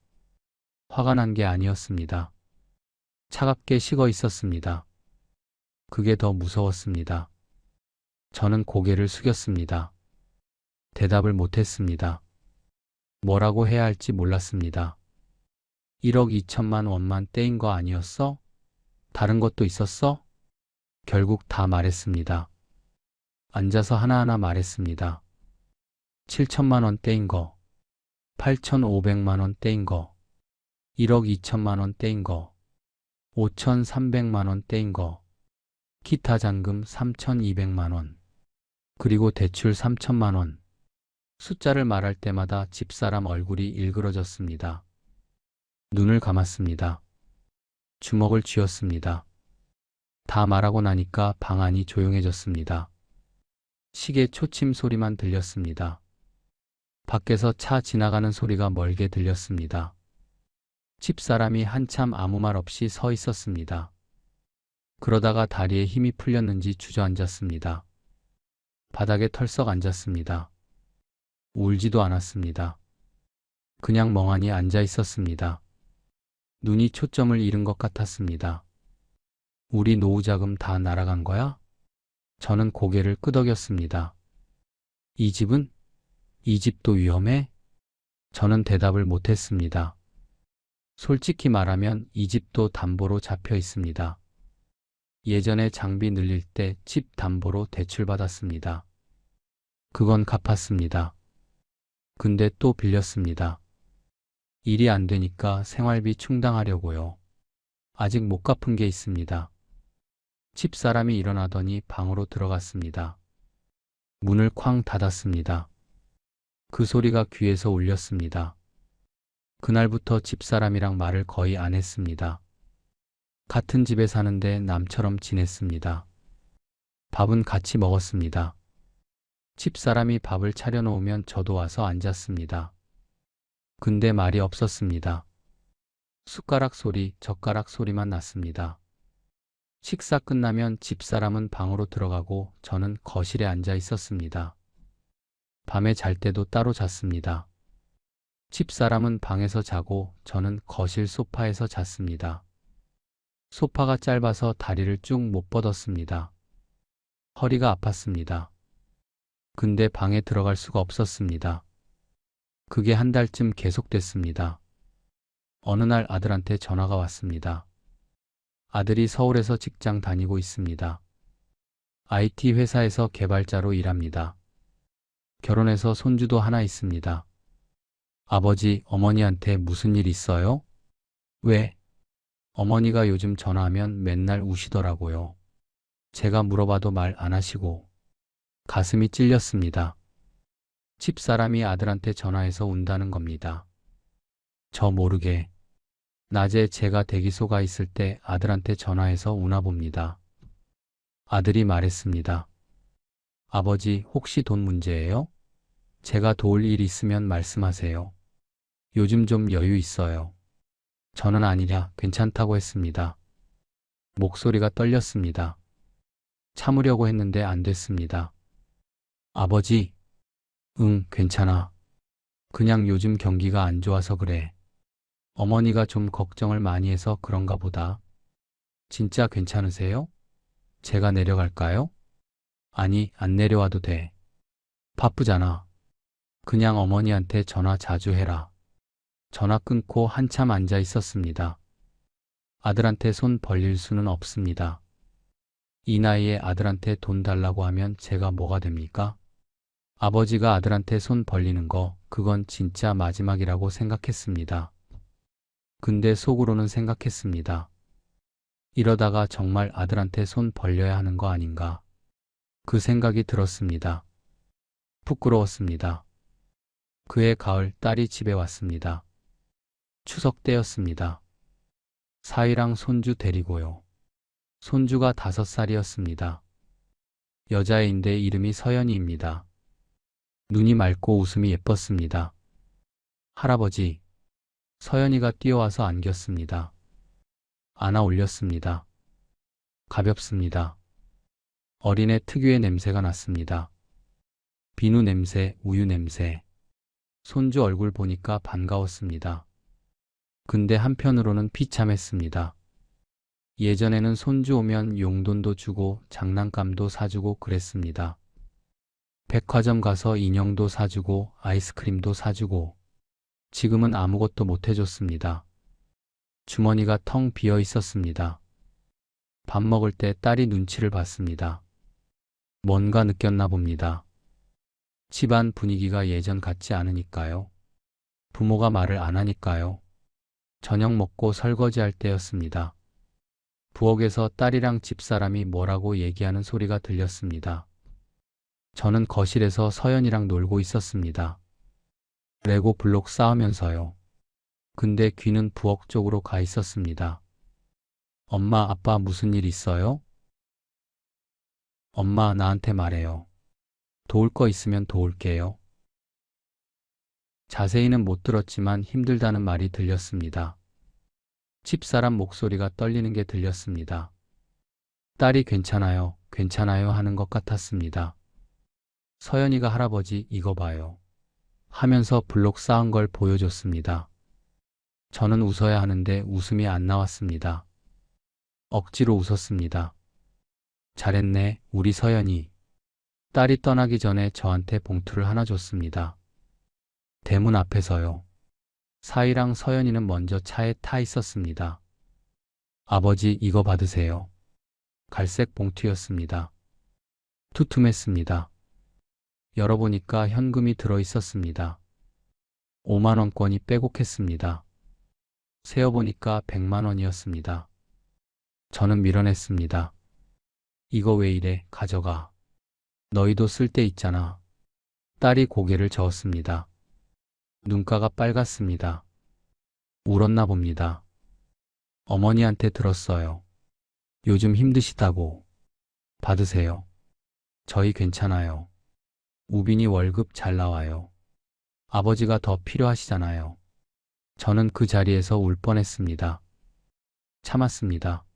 화가 난 게 아니었습니다. 차갑게 식어 있었습니다. 그게 더 무서웠습니다. 저는 고개를 숙였습니다. 대답을 못했습니다. 뭐라고 해야 할지 몰랐습니다. 1억 2천만 원만 떼인 거 아니었어? 다른 것도 있었어? 결국 다 말했습니다. 앉아서 하나하나 말했습니다. 7천만 원 떼인 거, 8,500만 원 떼인 거, 1억 2천만 원 떼인 거, 5,300만 원 떼인 거, 기타 잔금 3,200만 원, 그리고 대출 3천만 원. 숫자를 말할 때마다 집사람 얼굴이 일그러졌습니다. 눈을 감았습니다. 주먹을 쥐었습니다. 다 말하고 나니까 방 안이 조용해졌습니다. 시계 초침 소리만 들렸습니다. 밖에서 차 지나가는 소리가 멀게 들렸습니다. 집사람이 한참 아무 말 없이 서 있었습니다. 그러다가 다리에 힘이 풀렸는지 주저앉았습니다. 바닥에 털썩 앉았습니다. 울지도 않았습니다. 그냥 멍하니 앉아 있었습니다. 눈이 초점을 잃은 것 같았습니다. 우리 노후자금 다 날아간 거야? 저는 고개를 끄덕였습니다. 이 집은? 이 집도 위험해? 저는 대답을 못했습니다. 솔직히 말하면 이 집도 담보로 잡혀 있습니다. 예전에 장비 늘릴 때 집 담보로 대출받았습니다. 그건 갚았습니다. 근데 또 빌렸습니다. 일이 안 되니까 생활비 충당하려고요. 아직 못 갚은 게 있습니다. 집사람이 일어나더니 방으로 들어갔습니다. 문을 쾅 닫았습니다. 그 소리가 귀에서 울렸습니다. 그날부터 집사람이랑 말을 거의 안 했습니다. 같은 집에 사는데 남처럼 지냈습니다. 밥은 같이 먹었습니다. 집사람이 밥을 차려놓으면 저도 와서 앉았습니다. 근데 말이 없었습니다. 숟가락 소리, 젓가락 소리만 났습니다. 식사 끝나면 집사람은 방으로 들어가고 저는 거실에 앉아 있었습니다. 밤에 잘 때도 따로 잤습니다. 집사람은 방에서 자고 저는 거실 소파에서 잤습니다. 소파가 짧아서 다리를 쭉 못 뻗었습니다. 허리가 아팠습니다. 근데 방에 들어갈 수가 없었습니다. 그게 한 달쯤 계속됐습니다. 어느 날 아들한테 전화가 왔습니다. 아들이 서울에서 직장 다니고 있습니다. IT 회사에서 개발자로 일합니다. 결혼해서 손주도 하나 있습니다. 아버지, 어머니한테 무슨 일 있어요? 왜? 어머니가 요즘 전화하면 맨날 우시더라고요. 제가 물어봐도 말 안 하시고 가슴이 찔렸습니다. 집사람이 아들한테 전화해서 운다는 겁니다. 저 모르게 낮에 제가 대기소 가 있을 때 아들한테 전화해서 우나 봅니다. 아들이 말했습니다. 아버지, 혹시 돈 문제예요? 제가 도울 일 있으면 말씀하세요. 요즘 좀 여유 있어요. 저는 아니냐, 괜찮다고 했습니다. 목소리가 떨렸습니다. 참으려고 했는데 안 됐습니다. 아버지, 응, 괜찮아. 그냥 요즘 경기가 안 좋아서 그래. 어머니가 좀 걱정을 많이 해서 그런가 보다. 진짜 괜찮으세요? 제가 내려갈까요? 아니, 안 내려와도 돼. 바쁘잖아. 그냥 어머니한테 전화 자주 해라. 전화 끊고 한참 앉아 있었습니다. 아들한테 손 벌릴 수는 없습니다. 이 나이에 아들한테 돈 달라고 하면 제가 뭐가 됩니까? 아버지가 아들한테 손 벌리는 거, 그건 진짜 마지막이라고 생각했습니다. 근데 속으로는 생각했습니다. 이러다가 정말 아들한테 손 벌려야 하는 거 아닌가. 그 생각이 들었습니다. 부끄러웠습니다. 그해 가을 딸이 집에 왔습니다. 추석 때였습니다. 사위랑 손주 데리고요. 손주가 5살이었습니다. 여자애인데 이름이 서연이입니다. 눈이 맑고 웃음이 예뻤습니다. 할아버지, 서연이가 뛰어와서 안겼습니다. 안아 올렸습니다. 가볍습니다. 어린애 특유의 냄새가 났습니다. 비누 냄새, 우유 냄새. 손주 얼굴 보니까 반가웠습니다. 근데 한편으로는 비참했습니다. 예전에는 손주 오면 용돈도 주고 장난감도 사주고 그랬습니다. 백화점 가서 인형도 사주고 아이스크림도 사주고 지금은 아무것도 못 해줬습니다. 주머니가 텅 비어 있었습니다. 밥 먹을 때 딸이 눈치를 봤습니다. 뭔가 느꼈나 봅니다. 집안 분위기가 예전 같지 않으니까요. 부모가 말을 안 하니까요. 저녁 먹고 설거지할 때였습니다. 부엌에서 딸이랑 집사람이 뭐라고 얘기하는 소리가 들렸습니다. 저는 거실에서 서연이랑 놀고 있었습니다. 레고 블록 쌓으면서요. 근데 귀는 부엌 쪽으로 가 있었습니다. 엄마, 아빠 무슨 일 있어요? 엄마, 나한테 말해요. 도울 거 있으면 도울게요. 자세히는 못 들었지만 힘들다는 말이 들렸습니다. 집사람 목소리가 떨리는 게 들렸습니다. 딸이 괜찮아요, 괜찮아요 하는 것 같았습니다. 서연이가 할아버지 이거 봐요. 하면서 블록 쌓은 걸 보여줬습니다. 저는 웃어야 하는데 웃음이 안 나왔습니다. 억지로 웃었습니다. 잘했네, 우리 서연이. 딸이 떠나기 전에 저한테 봉투를 하나 줬습니다. 대문 앞에서요. 사위랑 서연이는 먼저 차에 타 있었습니다. 아버지 이거 받으세요. 갈색 봉투였습니다. 투툼했습니다. 열어보니까 현금이 들어 있었습니다. 5만 원권이 빼곡했습니다. 세어보니까 100만 원이었습니다. 저는 밀어냈습니다. 이거 왜 이래, 가져가. 너희도 쓸 데 있잖아. 딸이 고개를 저었습니다. 눈가가 빨갛습니다. 울었나 봅니다. 어머니한테 들었어요. 요즘 힘드시다고. 받으세요. 저희 괜찮아요. 우빈이 월급 잘 나와요. 아버지가 더 필요하시잖아요. 저는 그 자리에서 울 뻔했습니다. 참았습니다.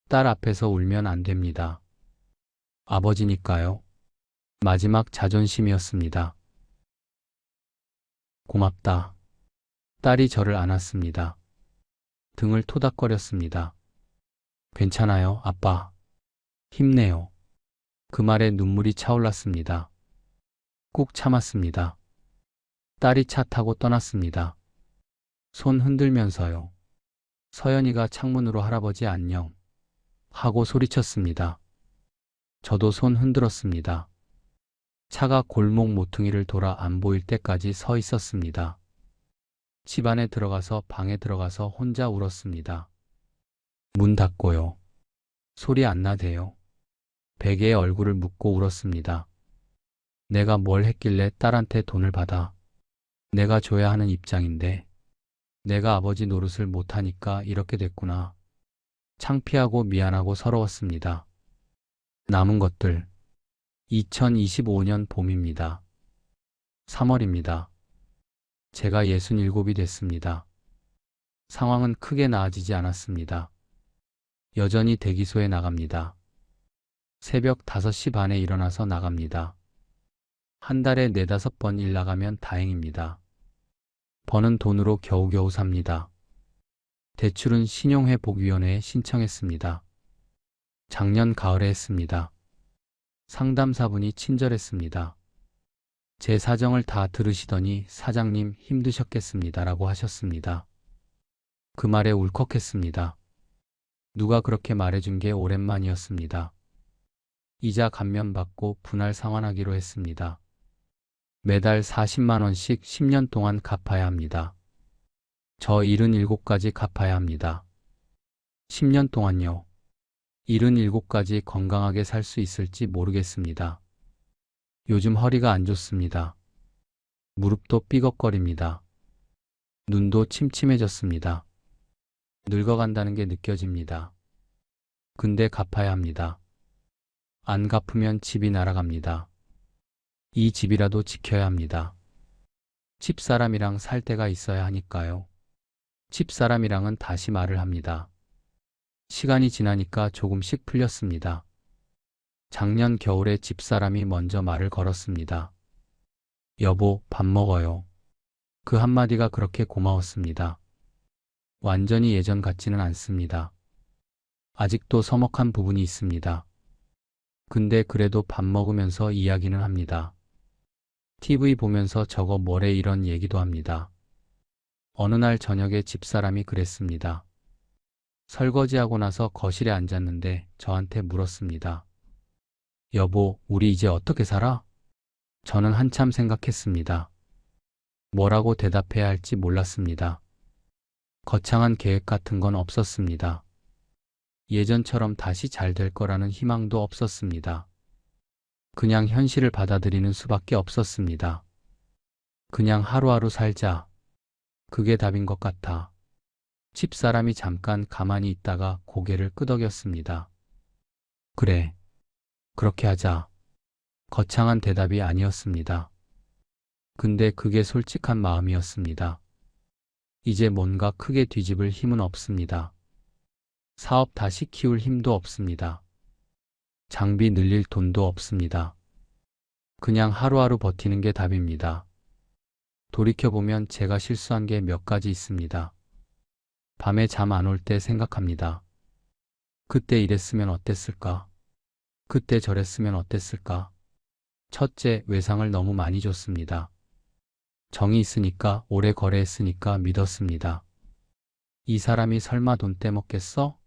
딸 앞에서 울면 안 됩니다. 아버지니까요. 마지막 자존심이었습니다. 고맙다. 딸이 저를 안았습니다. 등을 토닥거렸습니다. 괜찮아요, 아빠. 힘내요. 그 말에 눈물이 차올랐습니다. 꾹 참았습니다. 딸이 차 타고 떠났습니다. 손 흔들면서요. 서연이가 창문으로 할아버지 안녕 하고 소리쳤습니다. 저도 손 흔들었습니다. 차가 골목 모퉁이를 돌아 안 보일 때까지 서 있었습니다. 집 안에 들어가서 방에 들어가서 혼자 울었습니다. 문 닫고요. 소리 안 나대요. 베개에 얼굴을 묻고 울었습니다. 내가 뭘 했길래 딸한테 돈을 받아. 내가 줘야 하는 입장인데. 내가 아버지 노릇을 못하니까 이렇게 됐구나. 창피하고 미안하고 서러웠습니다. 남은 것들. 2025년 봄입니다. 3월입니다. 제가 67이 됐습니다. 상황은 크게 나아지지 않았습니다. 여전히 대기소에 나갑니다. 새벽 5시 반에 일어나서 나갑니다. 한 달에 4~5번 일 나가면 다행입니다. 버는 돈으로 겨우겨우 삽니다. 대출은 신용회복위원회에 신청했습니다. 작년 가을에 했습니다. 상담사분이 친절했습니다. 제 사정을 다 들으시더니 사장님 힘드셨겠습니다라고 하셨습니다. 그 말에 울컥했습니다. 누가 그렇게 말해준 게 오랜만이었습니다. 이자 감면받고 분할 상환하기로 했습니다. 매달 40만 원씩 10년 동안 갚아야 합니다. 저 77까지 갚아야 합니다. 10년 동안요. 77까지 건강하게 살 수 있을지 모르겠습니다. 요즘 허리가 안 좋습니다. 무릎도 삐걱거립니다. 눈도 침침해졌습니다. 늙어간다는 게 느껴집니다. 근데 갚아야 합니다. 안 갚으면 집이 날아갑니다. 이 집이라도 지켜야 합니다. 집사람이랑 살 때가 있어야 하니까요. 집사람이랑은 다시 말을 합니다. 시간이 지나니까 조금씩 풀렸습니다. 작년 겨울에 집사람이 먼저 말을 걸었습니다. 여보, 밥 먹어요. 그 한마디가 그렇게 고마웠습니다. 완전히 예전 같지는 않습니다. 아직도 서먹한 부분이 있습니다. 근데 그래도 밥 먹으면서 이야기는 합니다. TV 보면서 저거 뭐래 이런 얘기도 합니다. 어느 날 저녁에 집사람이 그랬습니다. 설거지하고 나서 거실에 앉았는데 저한테 물었습니다. 여보, 우리 이제 어떻게 살아? 저는 한참 생각했습니다. 뭐라고 대답해야 할지 몰랐습니다. 거창한 계획 같은 건 없었습니다. 예전처럼 다시 잘 될 거라는 희망도 없었습니다. 그냥 현실을 받아들이는 수밖에 없었습니다. 그냥 하루하루 살자. 그게 답인 것 같아. 집사람이 잠깐 가만히 있다가 고개를 끄덕였습니다. 그래. 그렇게 하자. 거창한 대답이 아니었습니다. 근데 그게 솔직한 마음이었습니다. 이제 뭔가 크게 뒤집을 힘은 없습니다. 사업 다시 키울 힘도 없습니다. 장비 늘릴 돈도 없습니다. 그냥 하루하루 버티는 게 답입니다. 돌이켜보면 제가 실수한 게 몇 가지 있습니다. 밤에 잠 안 올 때 생각합니다. 그때 이랬으면 어땠을까? 그때 저랬으면 어땠을까? 첫째, 외상을 너무 많이 줬습니다. 정이 있으니까 오래 거래했으니까 믿었습니다. 이 사람이 설마 돈 떼먹겠어?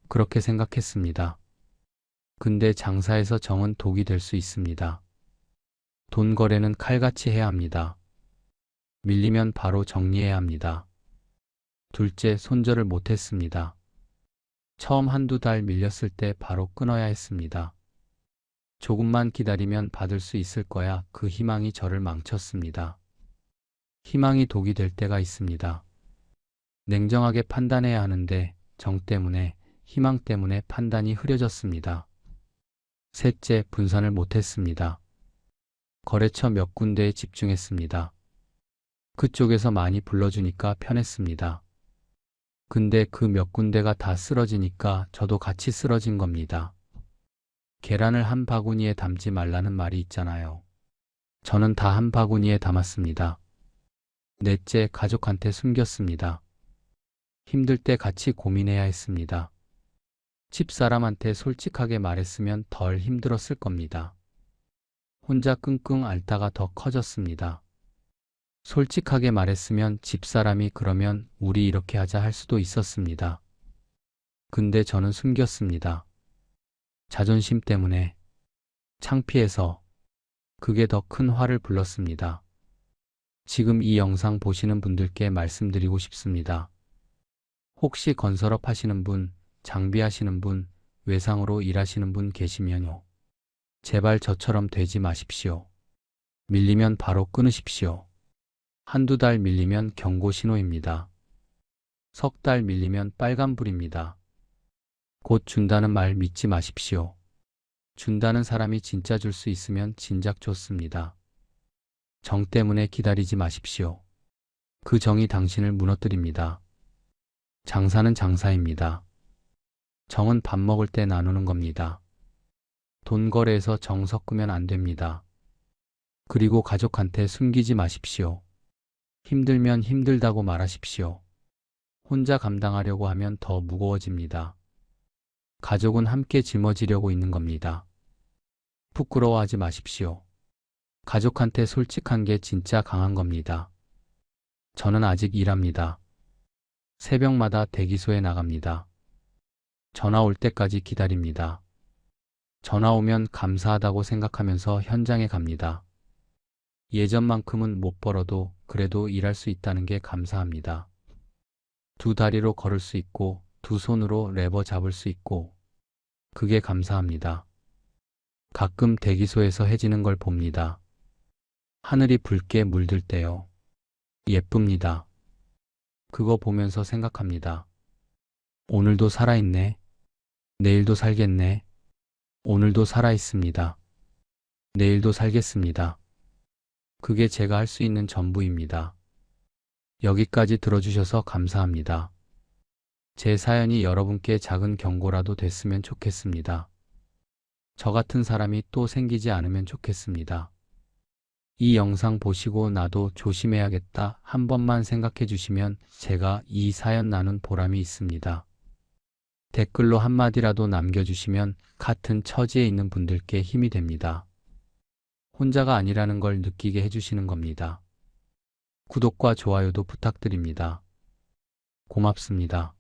그렇게 생각했습니다. 근데 장사에서 정은 독이 될 수 있습니다. 돈 거래는 칼같이 해야 합니다. 밀리면 바로 정리해야 합니다. 둘째, 손절을 못했습니다. 처음 한두 달 밀렸을 때 바로 끊어야 했습니다. 조금만 기다리면 받을 수 있을 거야. 그 희망이 저를 망쳤습니다. 희망이 독이 될 때가 있습니다. 냉정하게 판단해야 하는데 정 때문에, 희망 때문에 판단이 흐려졌습니다. 셋째, 분산을 못했습니다. 거래처 몇 군데에 집중했습니다. 그쪽에서 많이 불러주니까 편했습니다. 근데 그 몇 군데가 다 쓰러지니까 저도 같이 쓰러진 겁니다. 계란을 한 바구니에 담지 말라는 말이 있잖아요. 저는 다 한 바구니에 담았습니다. 넷째, 가족한테 숨겼습니다. 힘들 때 같이 고민해야 했습니다. 집사람한테 솔직하게 말했으면 덜 힘들었을 겁니다. 혼자 끙끙 앓다가 더 커졌습니다. 솔직하게 말했으면 집사람이 그러면 우리 이렇게 하자 할 수도 있었습니다. 근데 저는 숨겼습니다. 자존심 때문에, 창피해서. 그게 더 큰 화를 불렀습니다. 지금 이 영상 보시는 분들께 말씀드리고 싶습니다. 혹시 건설업 하시는 분, 장비 하시는 분, 외상으로 일하시는 분 계시면요. 제발 저처럼 되지 마십시오. 밀리면 바로 끊으십시오. 한두 달 밀리면 경고 신호입니다. 석 달 밀리면 빨간불입니다. 곧 준다는 말 믿지 마십시오. 준다는 사람이 진짜 줄 수 있으면 진작 줬습니다. 정 때문에 기다리지 마십시오. 그 정이 당신을 무너뜨립니다. 장사는 장사입니다. 정은 밥 먹을 때 나누는 겁니다. 돈 거래에서 정 섞으면 안 됩니다. 그리고 가족한테 숨기지 마십시오. 힘들면 힘들다고 말하십시오. 혼자 감당하려고 하면 더 무거워집니다. 가족은 함께 짊어지려고 있는 겁니다. 부끄러워하지 마십시오. 가족한테 솔직한 게 진짜 강한 겁니다. 저는 아직 일합니다. 새벽마다 대기소에 나갑니다. 전화 올 때까지 기다립니다. 전화 오면 감사하다고 생각하면서 현장에 갑니다. 예전만큼은 못 벌어도 그래도 일할 수 있다는 게 감사합니다. 두 다리로 걸을 수 있고 두 손으로 레버 잡을 수 있고 그게 감사합니다. 가끔 대기소에서 해지는 걸 봅니다. 하늘이 붉게 물들 때요. 예쁩니다. 그거 보면서 생각합니다. 오늘도 살아있네. 내일도 살겠네. 오늘도 살아있습니다. 내일도 살겠습니다. 그게 제가 할 수 있는 전부입니다. 여기까지 들어주셔서 감사합니다. 제 사연이 여러분께 작은 경고라도 됐으면 좋겠습니다. 저 같은 사람이 또 생기지 않으면 좋겠습니다. 이 영상 보시고 나도 조심해야겠다 한 번만 생각해 주시면 제가 이 사연 나눈 보람이 있습니다. 댓글로 한마디라도 남겨주시면 같은 처지에 있는 분들께 힘이 됩니다. 혼자가 아니라는 걸 느끼게 해주시는 겁니다. 구독과 좋아요도 부탁드립니다. 고맙습니다.